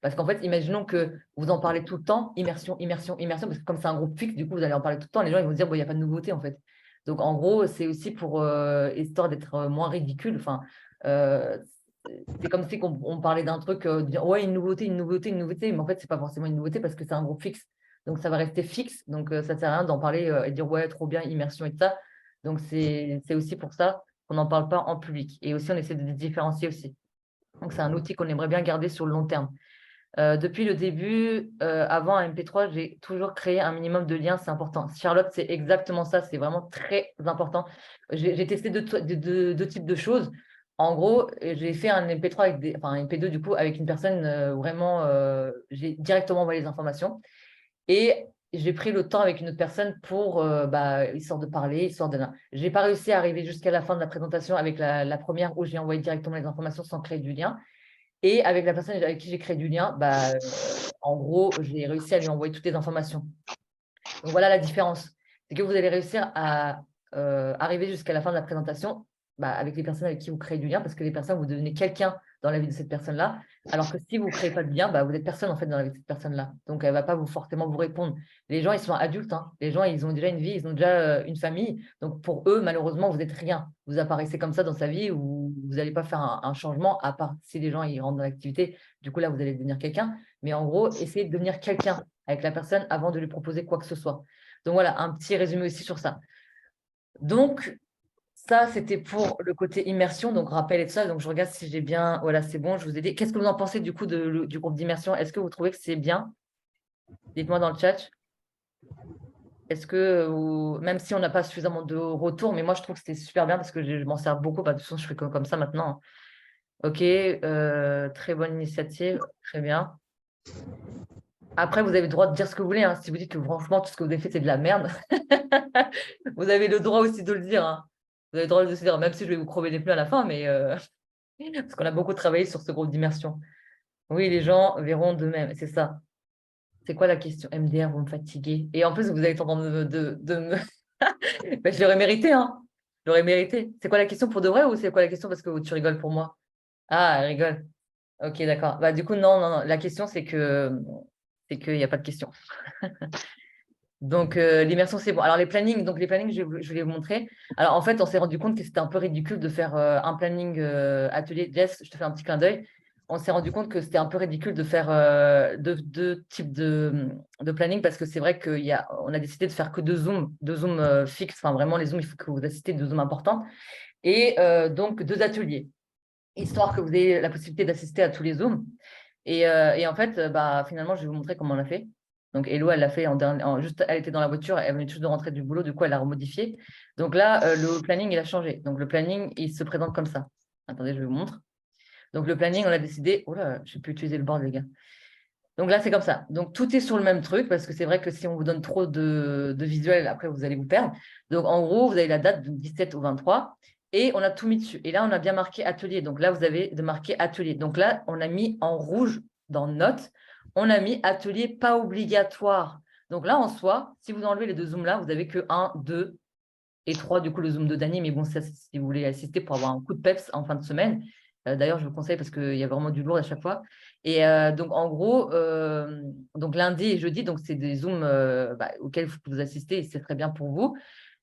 parce qu'en fait, imaginons que vous en parlez tout le temps, immersion, immersion, immersion, parce que comme c'est un groupe fixe, du coup, vous allez en parler tout le temps, les gens ils vont se dire, bon, il n'y a pas de nouveauté en fait. Donc en gros, c'est aussi pour histoire d'être moins ridicule, enfin, euh, c'est comme si on parlait d'un truc, dire, ouais, une nouveauté, une nouveauté, une nouveauté, mais en fait, c'est pas forcément une nouveauté parce que c'est un groupe fixe. Donc, ça va rester fixe. Donc, ça ne sert à rien d'en parler et dire, ouais, trop bien, immersion et tout ça. Donc, c'est aussi pour ça qu'on n'en parle pas en public. Et aussi, on essaie de différencier aussi. Donc, c'est un outil qu'on aimerait bien garder sur le long terme. Depuis le début, avant un MP3, j'ai toujours créé un minimum de liens, c'est important. Charlotte, c'est exactement ça, c'est vraiment très important. J'ai testé deux types de choses. En gros, j'ai fait un MP3 un MP2 du coup avec une personne vraiment, j'ai directement envoyé les informations. Et j'ai pris le temps avec une autre personne pour, histoire de parler, histoire de... Je n'ai pas réussi à arriver jusqu'à la fin de la présentation avec la première où j'ai envoyé directement les informations sans créer du lien. Et avec la personne avec qui j'ai créé du lien, en gros, j'ai réussi à lui envoyer toutes les informations. Donc voilà la différence. C'est que vous allez réussir à arriver jusqu'à la fin de la présentation avec les personnes avec qui vous créez du lien, parce que les personnes, vous devenez quelqu'un dans la vie de cette personne-là, alors que si vous ne créez pas de lien, vous n'êtes personne en fait dans la vie de cette personne-là. Donc elle ne va pas forcément vous répondre. Les gens, ils sont adultes, hein. Les gens, ils ont déjà une vie, ils ont déjà une famille. Donc pour eux, malheureusement, vous n'êtes rien. Vous apparaissez comme ça dans sa vie où vous n'allez pas faire un changement, à part si les gens ils rentrent dans l'activité. Du coup, là, vous allez devenir quelqu'un. Mais en gros, essayez de devenir quelqu'un avec la personne avant de lui proposer quoi que ce soit. Donc voilà, un petit résumé aussi sur ça. Donc, ça, c'était pour le côté immersion, donc rappel et tout ça. Donc, je regarde si j'ai bien... Voilà, c'est bon, je vous ai dit. Qu'est-ce que vous en pensez du coup du groupe d'immersion? Est-ce que vous trouvez que c'est bien? Dites-moi dans le chat. Est-ce que, même si on n'a pas suffisamment de retours, mais moi, je trouve que c'était super bien parce que je m'en sers beaucoup. De toute façon, je fais comme ça maintenant. Ok, très bonne initiative, très bien. Après, vous avez le droit de dire ce que vous voulez. Hein. Si vous dites que franchement, tout ce que vous avez fait, c'est de la merde, vous avez le droit aussi de le dire. Hein. Vous avez le droit de le dire, même si je vais vous crever les pneus à la fin, mais parce qu'on a beaucoup travaillé sur ce groupe d'immersion. Oui, les gens verront d'eux-mêmes, c'est ça. C'est quoi la question? MDR, vous me fatiguez. Et en plus, vous avez tendance de me... je l'aurais mérité, hein. Je l'aurais mérité. C'est quoi la question pour de vrai ou c'est quoi la question parce que tu rigoles pour moi? Ah, elle rigole. Ok, d'accord. Du coup, non, non, non. La question, c'est qu'il n'y a pas de question. Donc, l'immersion, c'est bon. Alors, les plannings, je vais vous montrer. Alors, en fait, on s'est rendu compte que c'était un peu ridicule de faire un planning atelier. Jess, je te fais un petit clin d'œil. On s'est rendu compte que c'était un peu ridicule de faire deux types de planning parce que c'est vrai qu'on a décidé de faire que deux Zooms fixes. Enfin, vraiment, les Zooms, il faut que vous assistez de Zooms importants. Et donc, deux ateliers, histoire que vous ayez la possibilité d'assister à tous les Zooms. Et en fait, finalement, je vais vous montrer comment on l'a fait. Donc, Hello, elle l'a fait juste, elle était dans la voiture, elle venait juste de rentrer du boulot, du coup, elle l'a remodifié. Donc là, le planning, il a changé. Donc, le planning, il se présente comme ça. Attendez, je vous montre. Donc, le planning, on a décidé... Oh là, je ne vais plus utiliser le board, les gars. Donc là, c'est comme ça. Donc, tout est sur le même truc, parce que c'est vrai que si on vous donne trop de visuels, après, vous allez vous perdre. Donc, en gros, vous avez la date du 17 au 23. Et on a tout mis dessus. Et là, on a bien marqué atelier. Donc là, vous avez de marquer atelier. Donc là, on a mis en rouge dans notes, on a mis atelier pas obligatoire. Donc là, en soi, si vous enlevez les deux zooms là, vous n'avez que 1, 2 et 3, du coup, le zoom de Dany. Mais bon, ça, si vous voulez assister pour avoir un coup de peps en fin de semaine. D'ailleurs, je vous conseille parce qu'il y a vraiment du lourd à chaque fois. Et donc, en gros, donc lundi et jeudi, donc c'est des zooms auxquels vous assistez et c'est très bien pour vous.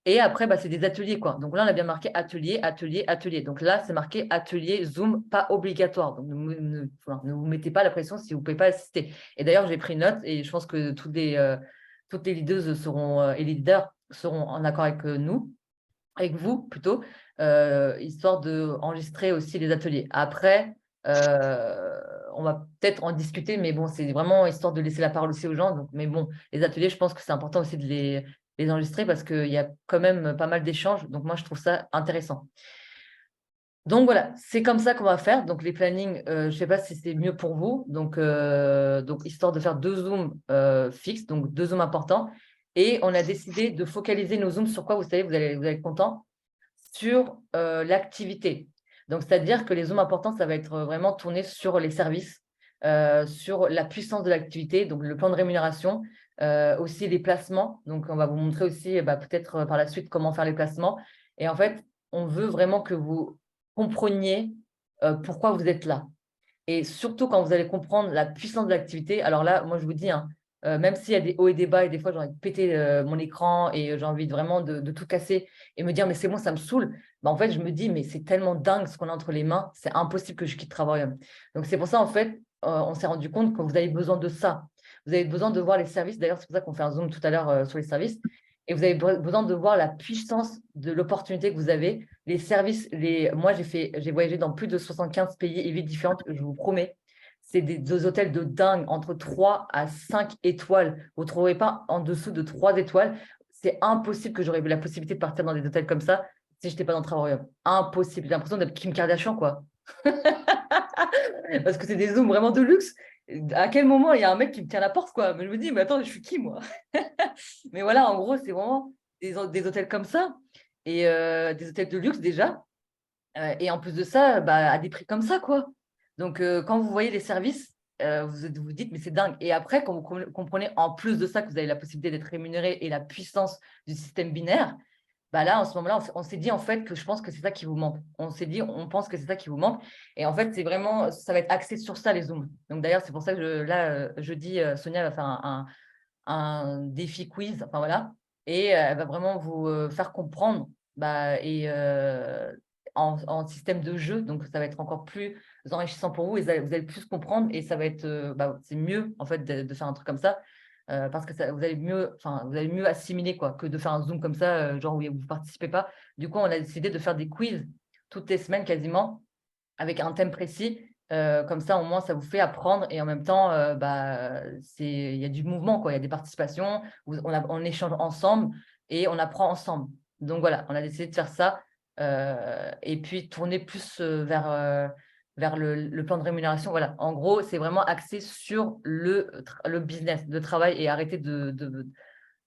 Et après, c'est des ateliers, quoi. Donc là, on a bien marqué atelier, atelier, atelier. Donc là, c'est marqué atelier Zoom, pas obligatoire. Donc ne vous mettez pas la pression si vous ne pouvez pas assister. Et d'ailleurs, j'ai pris une note et je pense que toutes les leaders et les leaders seront en accord avec nous. avec vous plutôt, histoire d'enregistrer aussi les ateliers. Après, on va peut-être en discuter, mais bon, c'est vraiment histoire de laisser la parole aussi aux gens. Donc, mais bon, les ateliers, je pense que c'est important aussi de les enregistrer parce qu'il y a quand même pas mal d'échanges. Donc, moi, je trouve ça intéressant. Donc, voilà, c'est comme ça qu'on va faire. Donc, les plannings, je ne sais pas si c'est mieux pour vous. Donc, histoire de faire 2 Zooms fixes, donc 2 Zooms importants. Et on a décidé de focaliser nos Zooms sur quoi, vous savez, vous allez être content, sur l'activité. Donc, c'est-à-dire que les zooms importants, ça va être vraiment tourné sur les services, sur la puissance de l'activité, donc le plan de rémunération, aussi les placements. Donc, on va vous montrer aussi peut-être par la suite comment faire les placements. Et en fait, on veut vraiment que vous compreniez pourquoi vous êtes là. Et surtout quand vous allez comprendre la puissance de l'activité, alors là, moi je vous dis, hein, même s'il y a des hauts et des bas, et des fois j'ai envie de péter mon écran et j'ai envie vraiment de tout casser et me dire, mais c'est bon, ça me saoule. En fait, je me dis, mais c'est tellement dingue ce qu'on a entre les mains, c'est impossible que je quitte Travail. Donc c'est pour ça, en fait, on s'est rendu compte que vous avez besoin de ça. Vous avez besoin de voir les services. D'ailleurs, c'est pour ça qu'on fait un zoom tout à l'heure sur les services. Et vous avez besoin de voir la puissance de l'opportunité que vous avez. Les services, moi, j'ai voyagé dans plus de 75 pays et villes différentes, je vous promets. C'est des hôtels de dingue, entre 3 à 5 étoiles. Vous ne trouverez pas en dessous de 3 étoiles. C'est impossible que j'aurais eu la possibilité de partir dans des hôtels comme ça si je n'étais pas dans le travail. Impossible. J'ai l'impression d'être Kim Kardashian, quoi. Parce que c'est des zooms vraiment de luxe. À quel moment il y a un mec qui me tient la porte, quoi? Mais je me dis, mais attends, je suis qui, moi? Mais voilà, en gros, c'est vraiment des hôtels comme ça, et des hôtels de luxe déjà. Et en plus de ça, à des prix comme ça, quoi. Donc, quand vous voyez les services, vous dites, mais c'est dingue. Et après, quand vous comprenez en plus de ça que vous avez la possibilité d'être rémunéré et la puissance du système binaire, là, en ce moment-là, on s'est dit en fait que je pense que c'est ça qui vous manque. On s'est dit, on pense que c'est ça qui vous manque. Et en fait, c'est vraiment, ça va être axé sur ça, les Zooms. Donc d'ailleurs, c'est pour ça que jeudi, Sonia va faire un défi quiz, enfin voilà, et elle va vraiment vous faire comprendre en système de jeu. Donc ça va être encore plus enrichissant pour vous et vous allez plus comprendre et ça va être, c'est mieux en fait de faire un truc comme ça. Parce que vous allez mieux assimiler quoi, que de faire un Zoom comme ça, genre où vous ne participez pas. Du coup, on a décidé de faire des quiz toutes les semaines quasiment, avec un thème précis. Comme ça, au moins, ça vous fait apprendre et en même temps, il y a du mouvement, quoi. Il y a des participations, on échange ensemble et on apprend ensemble. Donc voilà, on a décidé de faire ça et puis tourner plus vers le plan de rémunération. Voilà, en gros, c'est vraiment axé sur le business, le travail et arrêter de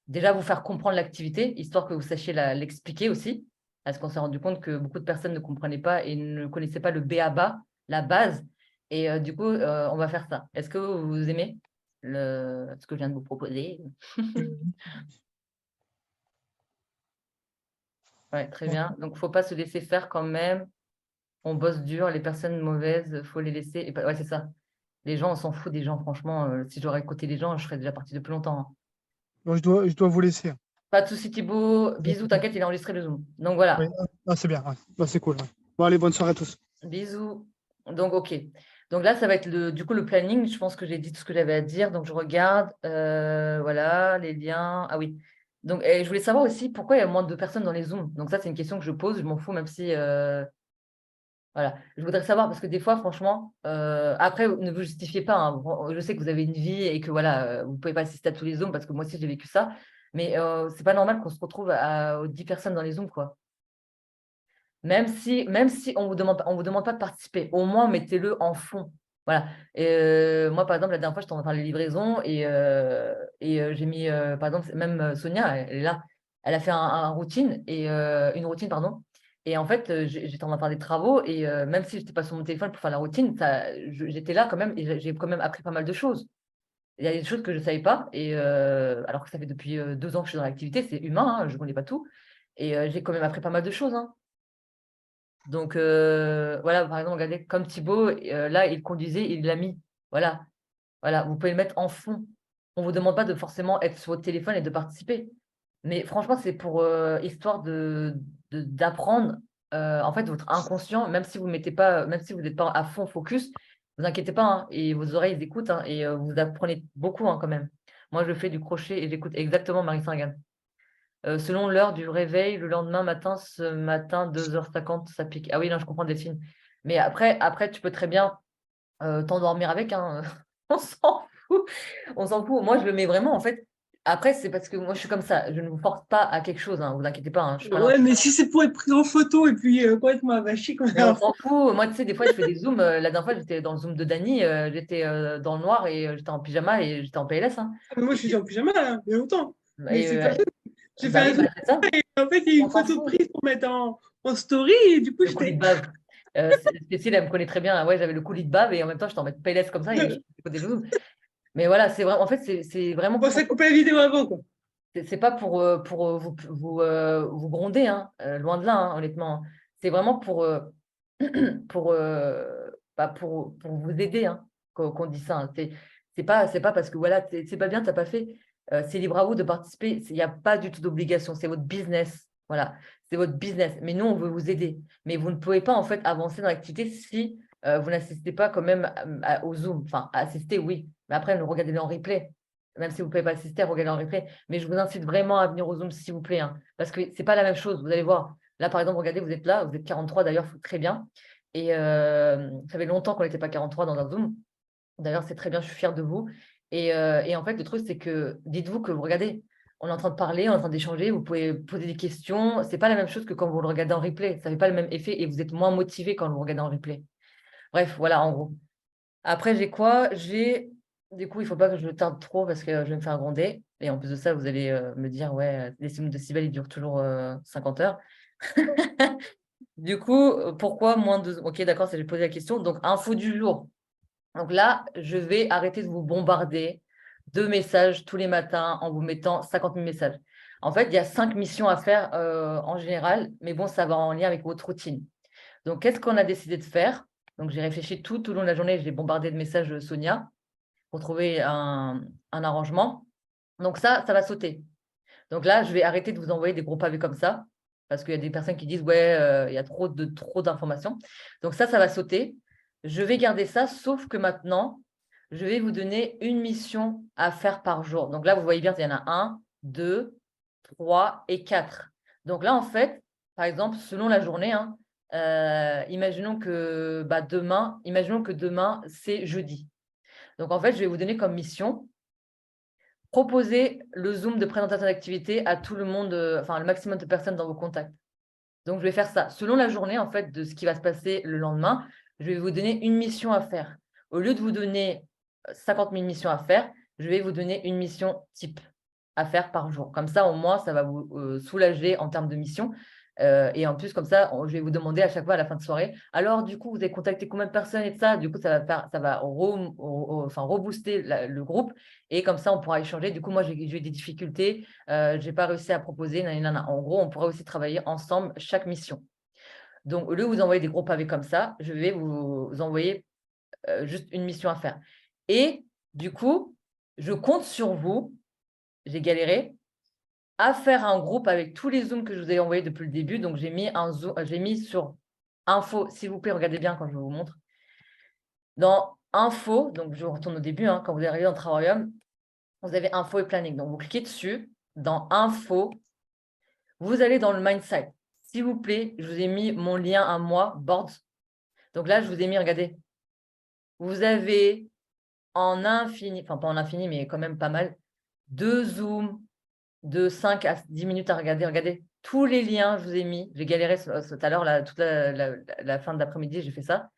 déjà vous faire comprendre l'activité, histoire que vous sachiez l'expliquer aussi. Parce qu'on s'est rendu compte que beaucoup de personnes ne comprenaient pas et ne connaissaient pas le B.A.-ba, la base. Et du coup, on va faire ça. Est-ce que vous aimez ce que je viens de vous proposer? Ouais, très bien. Donc, il ne faut pas se laisser faire quand même. On bosse dur, les personnes mauvaises, il faut les laisser. Et ouais, c'est ça. Les gens, on s'en fout des gens, franchement. Si j'aurais écouté les gens, je serais déjà partie depuis longtemps, hein. Bon, je dois vous laisser. Pas de souci, Thibaut. Bisous, t'inquiète, il a enregistré le Zoom. Donc Oui. voilà. C'est bien. Ouais. C'est cool. Ouais. Bon, allez, bonne soirée à tous. Bisous. Donc, OK. Donc là, ça va être du coup le planning. Je pense que j'ai dit tout ce que j'avais à dire. Donc, je regarde. Voilà, les liens. Ah oui. Donc, je voulais savoir aussi pourquoi il y a moins de personnes dans les Zooms. Donc, ça, c'est une question que je pose. Je m'en fous, même si. Voilà. Je voudrais savoir parce que des fois, franchement, après, ne vous justifiez pas, hein. Je sais que vous avez une vie et que voilà, vous ne pouvez pas assister à tous les Zooms parce que moi aussi, j'ai vécu ça. Mais c'est pas normal qu'on se retrouve aux 10 personnes dans les Zooms, quoi. Même si on vous demande pas de participer, au moins mettez-le en fond. Voilà. Et, moi, par exemple, la dernière fois, je t'en parlais de livraison et j'ai mis, par exemple, même Sonia, elle est là, elle a fait une routine, pardon. Et en fait, j'étais en train de faire des travaux et même si je n'étais pas sur mon téléphone pour faire la routine, j'étais là quand même et j'ai quand même appris pas mal de choses. Il y a des choses que je ne savais pas, et alors que ça fait depuis 2 ans que je suis dans l'activité, c'est humain, hein, je ne connais pas tout. Et j'ai quand même appris pas mal de choses, hein. Donc, voilà, par exemple, regardez, comme Thibaut, là, il conduisait, il l'a mis. Voilà, voilà, vous pouvez le mettre en fond. On ne vous demande pas de forcément être sur votre téléphone et de participer. Mais franchement, c'est pour histoire d'apprendre. En fait, votre inconscient, même si vous n'êtes pas à fond focus, vous inquiétez pas, hein, et vos oreilles ils écoutent, hein, et vous apprenez beaucoup, hein, quand même. Moi, je fais du crochet et j'écoute exactement Marie Sargan. Selon l'heure du réveil, le lendemain matin, ce matin, 2h50, ça pique. Ah oui, non, je comprends Delphine. Mais après tu peux très bien t'endormir avec, hein. On s'en fout. On s'en fout. Moi, je le mets vraiment, en fait. Après, c'est parce que moi, je suis comme ça. Je ne vous force pas à quelque chose, hein, vous inquiétez pas, hein, je suis pas là. Ouais, mais si c'est pour être pris en photo et puis complètement avachi comme Mais on ça. s'en fout. Moi, tu sais, des fois, je fais des zooms. La dernière fois, j'étais dans le zoom de Dany, j'étais dans le noir et j'étais en pyjama et j'étais en PLS, hein. Mais moi, je suis en pyjama, là, il y a longtemps. Mais Et, c'est pas ça. J'ai fait bah un oui, zoom. bah, c'est ça. En fait, il y a On une s'en photo fout. prise pour mettre en story et du coup, Le coulis de bave. Cécile, elle me connaît très bien. Ouais, j'avais le coulis de bave et en même temps, j'étais en mode PLS comme ça et je faisais des zooms. Mais voilà, c'est vraiment, en fait, c'est vraiment Bon, pour. ça coupe la vidéo avant, quoi. C'est pas pour vous gronder, hein, loin de là, hein, honnêtement. C'est vraiment pour, pour vous aider, hein, qu'on dit ça, hein. C'est pas parce que voilà, c'est pas bien, t'as pas fait. C'est libre à vous de participer. Il n'y a pas du tout d'obligation. C'est votre business. Voilà, c'est votre business. Mais nous, on veut vous aider. Mais vous ne pouvez pas en fait avancer dans l'activité si vous n'assistez pas quand même au Zoom. Enfin, assister, oui. Mais après, regardez-le en replay. Même si vous ne pouvez pas assister, regardez en replay. Mais je vous incite vraiment à venir au Zoom, s'il vous plaît, hein, parce que c'est pas la même chose. Vous allez voir. Là, par exemple, regardez, vous êtes là, vous êtes 43 d'ailleurs, très bien. Et ça fait longtemps qu'on n'était pas 43 dans un Zoom. D'ailleurs, c'est très bien, je suis fière de vous. Et en fait, le truc, c'est que dites-vous que vous regardez, on est en train de parler, on est en train d'échanger, vous pouvez poser des questions. C'est pas la même chose que quand vous le regardez en replay. Ça fait pas le même effet et vous êtes moins motivé quand vous le regardez en replay. Bref, voilà, en gros. Après, j'ai quoi? Du coup, il ne faut pas que je le tarde trop parce que je vais me faire gronder. Et en plus de ça, vous allez me dire, ouais, les films de Cybèle, ils durent toujours 50 heures. Du coup, pourquoi moins de... Ok, d'accord, ça j'ai posé la question. Donc, info du jour. Donc là, je vais arrêter de vous bombarder de messages tous les matins en vous mettant 50 000 messages. En fait, il y a 5 missions à faire en général, mais bon, ça va en lien avec votre routine. Donc, qu'est-ce qu'on a décidé de faire? Donc, j'ai réfléchi tout au long de la journée, j'ai bombardé de messages de Sonia pour trouver un arrangement. Donc, ça va sauter. Donc là, je vais arrêter de vous envoyer des gros pavés comme ça, parce qu'il y a des personnes qui disent, ouais, il y a trop d'informations. Donc ça va sauter. Je vais garder ça, sauf que maintenant, je vais vous donner une mission à faire par jour. Donc là, vous voyez bien, il y en a 1, 2, 3 et 4. Donc là, en fait, par exemple, selon la journée, hein, imaginons que demain, c'est jeudi. Donc en fait, je vais vous donner comme mission proposer le Zoom de présentation d'activité à tout le monde, enfin le maximum de personnes dans vos contacts. Donc, je vais faire ça. Selon la journée, en fait, de ce qui va se passer le lendemain, je vais vous donner une mission à faire. Au lieu de vous donner 50 000 missions à faire, je vais vous donner une mission type à faire par jour. Comme ça, au moins, ça va vous soulager en termes de mission. Et en plus, comme ça, je vais vous demander à chaque fois à la fin de soirée, alors du coup, vous avez contacté combien de personnes et de ça? Du coup, ça va rebooster le groupe. Et comme ça, on pourra échanger. Du coup, moi, j'ai eu des difficultés. Je n'ai pas réussi à proposer. Nanana. En gros, on pourra aussi travailler ensemble chaque mission. Donc, au lieu de vous envoyer des gros pavés comme ça, je vais vous envoyer juste une mission à faire. Et du coup, je compte sur vous. J'ai galéré à faire un groupe avec tous les Zooms que je vous ai envoyés depuis le début. Donc, j'ai mis sur info, s'il vous plaît, regardez bien quand je vous montre. Dans info, donc je retourne au début, hein, quand vous arrivez dans Travarium, vous avez info et planning. Donc, vous cliquez dessus. Dans info, vous allez dans le mindset. S'il vous plaît, je vous ai mis mon lien à moi, boards. Donc là, je vous ai mis, regardez, vous avez en infini, enfin pas en infini, mais quand même pas mal, 2 Zooms de 5 à 10 minutes à regarder. Regardez, tous les liens, je vous ai mis. J'ai galéré tout à l'heure, toute la fin de l'après-midi, j'ai fait ça.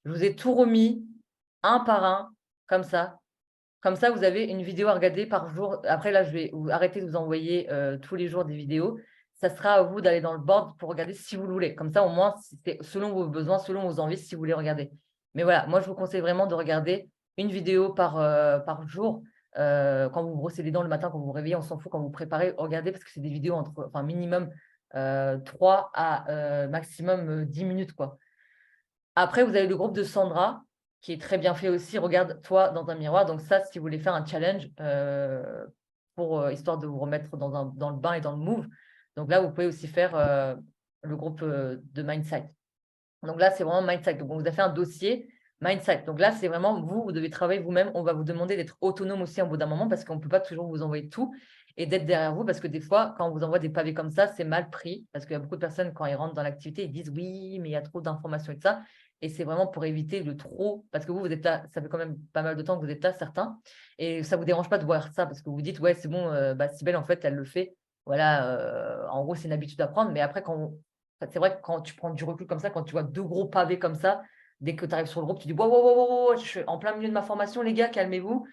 Je vous ai tout remis, un par un, comme ça. Comme ça, vous avez une vidéo à regarder par jour. Après, là, je vais arrêter de vous envoyer tous les jours des vidéos. Ça sera à vous d'aller dans le board pour regarder si vous le voulez. Comme ça, au moins, c'est selon vos besoins, selon vos envies, si vous voulez regarder. Mais voilà, moi, je vous conseille vraiment de regarder une vidéo par jour. Quand vous brossez les dents le matin, quand vous vous réveillez, on s'en fout, quand vous préparez, regardez parce que c'est des vidéos enfin, minimum 3 à maximum 10 minutes, quoi. Après, vous avez le groupe de Sandra qui est très bien fait aussi. Regarde-toi dans un miroir. Donc ça, si vous voulez faire un challenge histoire de vous remettre dans le bain et dans le move. Donc là, vous pouvez aussi faire le groupe de Mindset. Donc là, c'est vraiment Mindset. Donc on vous a fait un dossier Mindset. Donc là, c'est vraiment vous devez travailler vous-même. On va vous demander d'être autonome aussi au bout d'un moment parce qu'on ne peut pas toujours vous envoyer tout et d'être derrière vous parce que des fois, quand on vous envoie des pavés comme ça, c'est mal pris parce qu'il y a beaucoup de personnes, quand ils rentrent dans l'activité, ils disent oui, mais il y a trop d'informations et de ça. Et c'est vraiment pour éviter le trop, parce que vous êtes là, ça fait quand même pas mal de temps que vous êtes là, certains, et ça ne vous dérange pas de voir ça parce que vous dites, ouais, c'est bon, Cybèle, en fait, elle le fait. Voilà, en gros, c'est une habitude à prendre. Mais après, c'est vrai que quand tu prends du recul comme ça, quand tu vois 2 gros pavés comme ça, dès que tu arrives sur le groupe, tu dis wow, wow, wow, wow, wow, je suis en plein milieu de ma formation, les gars, calmez-vous.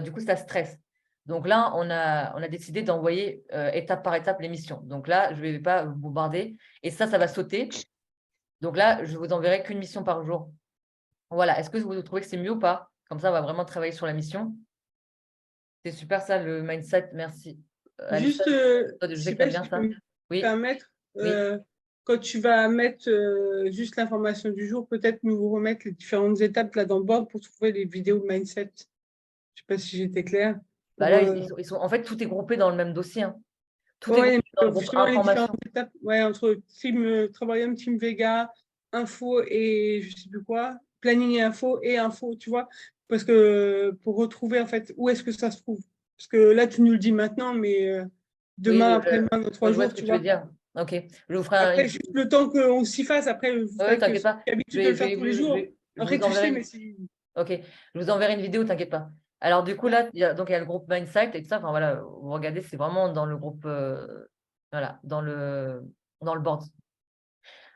Du coup, ça stresse. Donc là, on a décidé d'envoyer étape par étape l'émission. Donc là, je ne vais pas vous bombarder. Et ça va sauter. Donc là, je vous enverrai qu'une mission par jour. Voilà. Est-ce que vous trouvez que c'est mieux ou pas? Comme ça, on va vraiment travailler sur la mission. C'est super ça, le mindset. merci. Alissa, Juste, je je sais sais que tu pas aimes si bien tu ça. peux me Oui, permettre, oui. quand tu vas mettre juste l'information du jour, peut-être nous remettre les différentes étapes là dans le board pour trouver les vidéos de mindset. Je sais pas si j'étais claire. Bah Pour, là, en fait, tout est groupé dans le même dossier, hein. Tout est ouais, groupé dans le mais groupe justement, les différentes information. étapes, ouais, entre team Travaillum, team Vega, info et je sais plus quoi, planning et info, tu vois, parce que pour retrouver en fait où est-ce que ça se trouve. Parce que là, tu nous le dis maintenant, mais Oui, demain, après-demain, dans moi, 3 je vois ce jours, que tu tu veux vois. dire. Ok, je vous ferai Après, juste le temps qu'on s'y fasse, après, vous Ouais, faites t'inquiète ceux pas. qui ont l'habitude de le faire tous les jours. Je Après, vous tu enverrai sais, mais si. Ok, je vous enverrai une vidéo, t'inquiète pas. Alors du coup là, il y a le groupe Mindsight et tout ça. Enfin voilà, vous regardez, c'est vraiment dans le groupe, voilà, dans le board.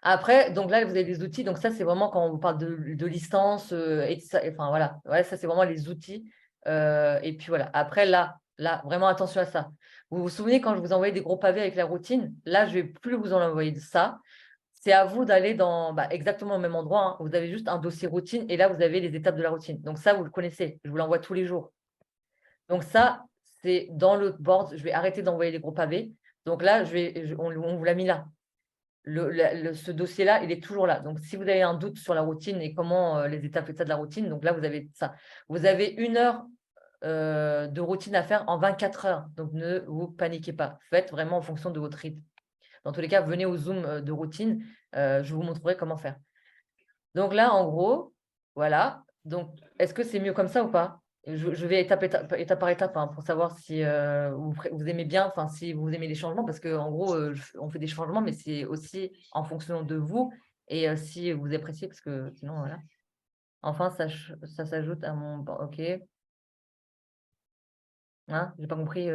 Après, donc là, vous avez des outils. Donc ça, c'est vraiment quand on vous parle de licence et de ça. Enfin voilà, ouais, ça c'est vraiment les outils. Et puis voilà. Après là, vraiment attention à ça. Vous vous souvenez quand je vous envoyais des gros pavés avec la routine? Là, je vais plus vous en envoyer de ça. C'est à vous d'aller dans exactement au même endroit, hein. Vous avez juste un dossier routine et là, vous avez les étapes de la routine. Donc ça, vous le connaissez. Je vous l'envoie tous les jours. Donc ça, c'est dans le board. Je vais arrêter d'envoyer les gros pavés. Donc là, on vous l'a mis là. Ce dossier-là, il est toujours là. Donc, si vous avez un doute sur la routine et comment les étapes et ça de la routine, donc là, vous avez ça. Vous avez 1 heure de routine à faire en 24 heures. Donc, ne vous paniquez pas. Faites vraiment en fonction de votre rythme. Dans tous les cas, venez au Zoom de routine. Je vous montrerai comment faire. Donc là, en gros, voilà. Donc, est-ce que c'est mieux comme ça ou pas? Je vais étape par étape, hein, pour savoir si vous aimez bien, enfin, si vous aimez les changements, parce qu'en gros, on fait des changements, mais c'est aussi en fonction de vous et si vous appréciez, parce que sinon, voilà. Enfin, ça s'ajoute à mon. Ok. Hein, j'ai pas compris.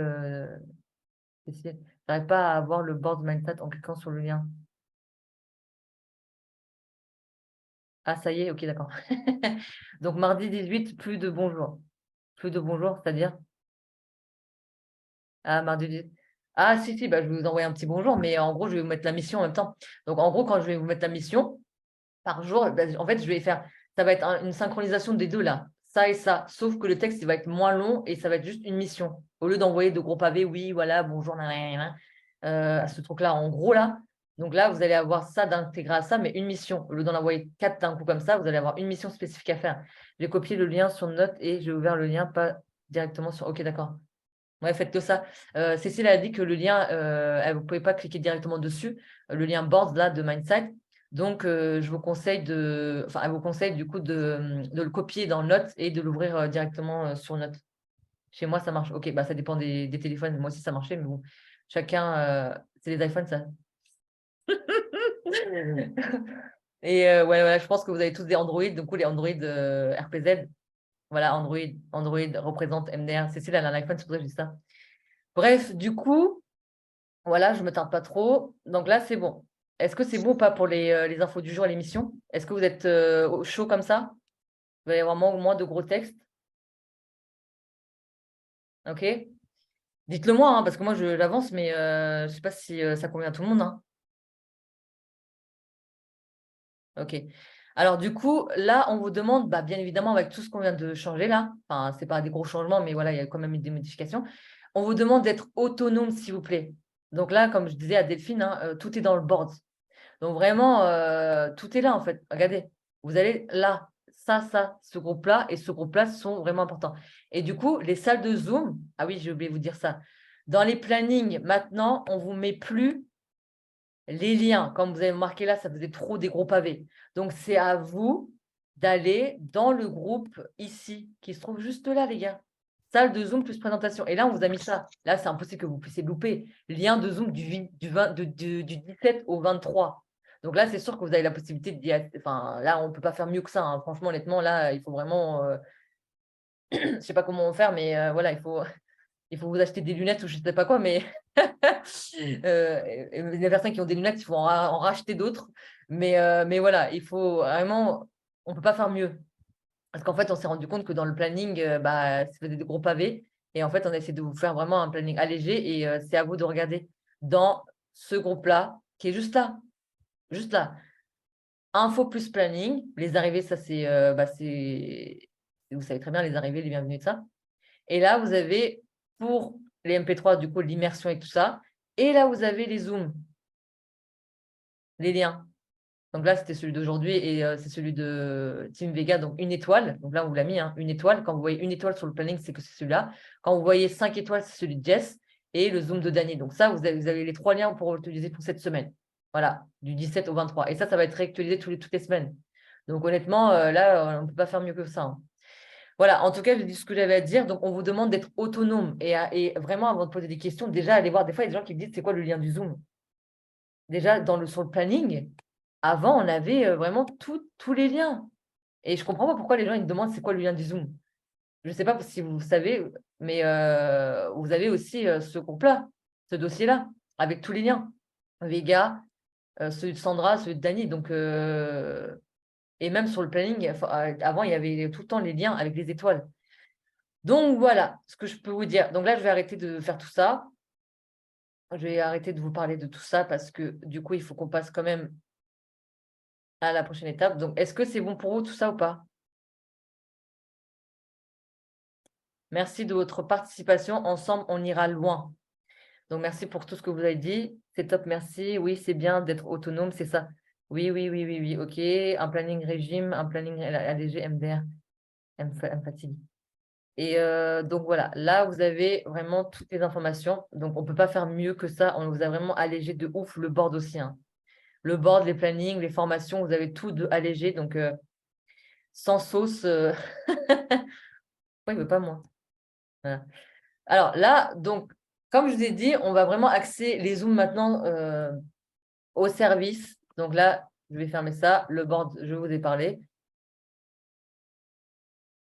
Cécile. J'arrive pas à avoir le board mindset en cliquant sur le lien. Ah, ça y est, ok, d'accord. Donc, mardi 18, plus de bonjour. Plus de bonjour, c'est-à-dire? Ah, mardi 18. Ah, si, bah, je vais vous envoyer un petit bonjour, mais en gros, je vais vous mettre la mission en même temps. Donc, en gros, quand je vais vous mettre la mission par jour, bah, en fait, je vais faire, ça va être une synchronisation des deux là, ça et ça. Sauf que le texte, il va être moins long et ça va être juste une mission. Au lieu d'envoyer de gros pavés, oui, voilà, bonjour, nanana, à ce truc-là, en gros, là. Donc là, vous allez avoir ça d'intégrer à ça, mais une mission. Au lieu d'en envoyer 4 d'un coup comme ça, vous allez avoir une mission spécifique à faire. J'ai copié le lien sur Note et j'ai ouvert le lien, pas directement sur. Ok, d'accord. Ouais, faites que ça. Cécile a dit que le lien, vous ne pouvez pas cliquer directement dessus, le lien board là de Mindsight. Donc, je vous conseille elle vous conseille du coup de le copier dans Notes et de l'ouvrir directement sur Notes. Chez moi, ça marche. Ok, bah ça dépend des téléphones. Moi aussi, ça marchait, mais bon, chacun, c'est les iPhones, ça. Et ouais, je pense que vous avez tous des Android, donc les Android RPZ. Voilà, Android représente MDR. Cécile, elle a un iPhone, c'est pour ça que je dis ça. Bref, du coup, voilà, je ne me tarde pas trop. Donc là, c'est bon. Est-ce que c'est bon ou pas pour les infos du jour et l'émission? Est-ce que vous êtes au chaud comme ça? Il va y avoir moins de gros textes. OK? Dites-le moi, hein, parce que moi, j'avance, mais je ne sais pas si ça convient à tout le monde, hein. OK. Alors, du coup, là, on vous demande, bah, bien évidemment, avec tout ce qu'on vient de changer là, enfin, ce n'est pas des gros changements, mais voilà, il y a quand même eu des modifications. On vous demande d'être autonome, s'il vous plaît. Donc là, comme je disais à Delphine, hein, tout est dans le board. Donc vraiment, tout est là en fait. Regardez, vous allez là, ça, ce groupe-là et ce groupe-là sont vraiment importants. Et du coup, les salles de Zoom, ah oui, j'ai oublié de vous dire ça. Dans les plannings, maintenant, on ne vous met plus les liens. Comme vous avez marqué là, ça faisait trop des gros pavés. Donc, c'est à vous d'aller dans le groupe ici, qui se trouve juste là, les gars. Salle de Zoom plus présentation. Et là, on vous a mis ça. Là, c'est impossible que vous puissiez louper. Lien de Zoom du 17 au 23. Donc là, c'est sûr que vous avez la possibilité d'y aller. Enfin, là, on ne peut pas faire mieux que ça, hein. Franchement, honnêtement, là, il faut vraiment… je ne sais pas comment faire, mais voilà, il faut vous acheter des lunettes ou je ne sais pas quoi, mais les personnes qui ont des lunettes, il faut en racheter d'autres. Mais voilà, il faut vraiment… On ne peut pas faire mieux. Parce qu'en fait, on s'est rendu compte que dans le planning, c'était des gros pavés. Et en fait, on a essayé de vous faire vraiment un planning allégé. Et c'est à vous de regarder dans ce groupe-là, qui est juste là. Juste là. Info plus planning. Les arrivées, ça, vous savez très bien, les arrivées, les bienvenus de ça. Et là, vous avez pour les MP3, du coup, l'immersion et tout ça. Et là, vous avez les Zooms, les liens. Donc là, c'était celui d'aujourd'hui et c'est celui de Team Vega, donc 1 étoile. Donc là, on vous l'a mis, hein, 1 étoile. Quand vous voyez 1 étoile sur le planning, c'est que c'est celui-là. Quand vous voyez 5 étoiles, c'est celui de Jess et le Zoom de Dany. Donc ça, vous avez les 3 liens pour l'utiliser pour cette semaine. Voilà, du 17 au 23. Et ça va être réactualisé toutes les semaines. Donc honnêtement, là, on ne peut pas faire mieux que ça, hein. Voilà, en tout cas, je dis ce que j'avais à dire. Donc, on vous demande d'être autonome et vraiment, avant de poser des questions, déjà, allez voir. Des fois, il y a des gens qui me disent, c'est quoi le lien du Zoom? Déjà, sur le planning, avant, on avait vraiment tous les liens. Et je ne comprends pas pourquoi les gens ils me demandent c'est quoi le lien du Zoom. Je ne sais pas si vous savez, mais vous avez aussi ce groupe-là, ce dossier-là, avec tous les liens. Vega, celui de Sandra, celui de Dany. Donc, et même sur le planning, avant, il y avait tout le temps les liens avec les étoiles. Donc, voilà ce que je peux vous dire. Donc là, je vais arrêter de faire tout ça. Je vais arrêter de vous parler de tout ça parce que du coup, il faut qu'on passe quand même à la prochaine étape. Donc, est-ce que c'est bon pour vous tout ça ou pas? Merci de votre participation. Ensemble, on ira loin. Donc, merci pour tout ce que vous avez dit. C'est top, merci. Oui, c'est bien d'être autonome, c'est ça. Oui, oui, oui, oui, oui. OK. Un planning régime, un planning allégé, MDR, fatigue. Et donc, voilà. Là, vous avez vraiment toutes les informations. Donc, on ne peut pas faire mieux que ça. On vous a vraiment allégé de ouf le board aussi, hein. Le board, les plannings, les formations, vous avez tout allégé. Donc, sans sauce. Pourquoi il ne veut pas moi? Voilà. Alors là, donc, comme je vous ai dit, on va vraiment axer les Zooms maintenant au service. Donc là, je vais fermer ça. Le board, je vous ai parlé.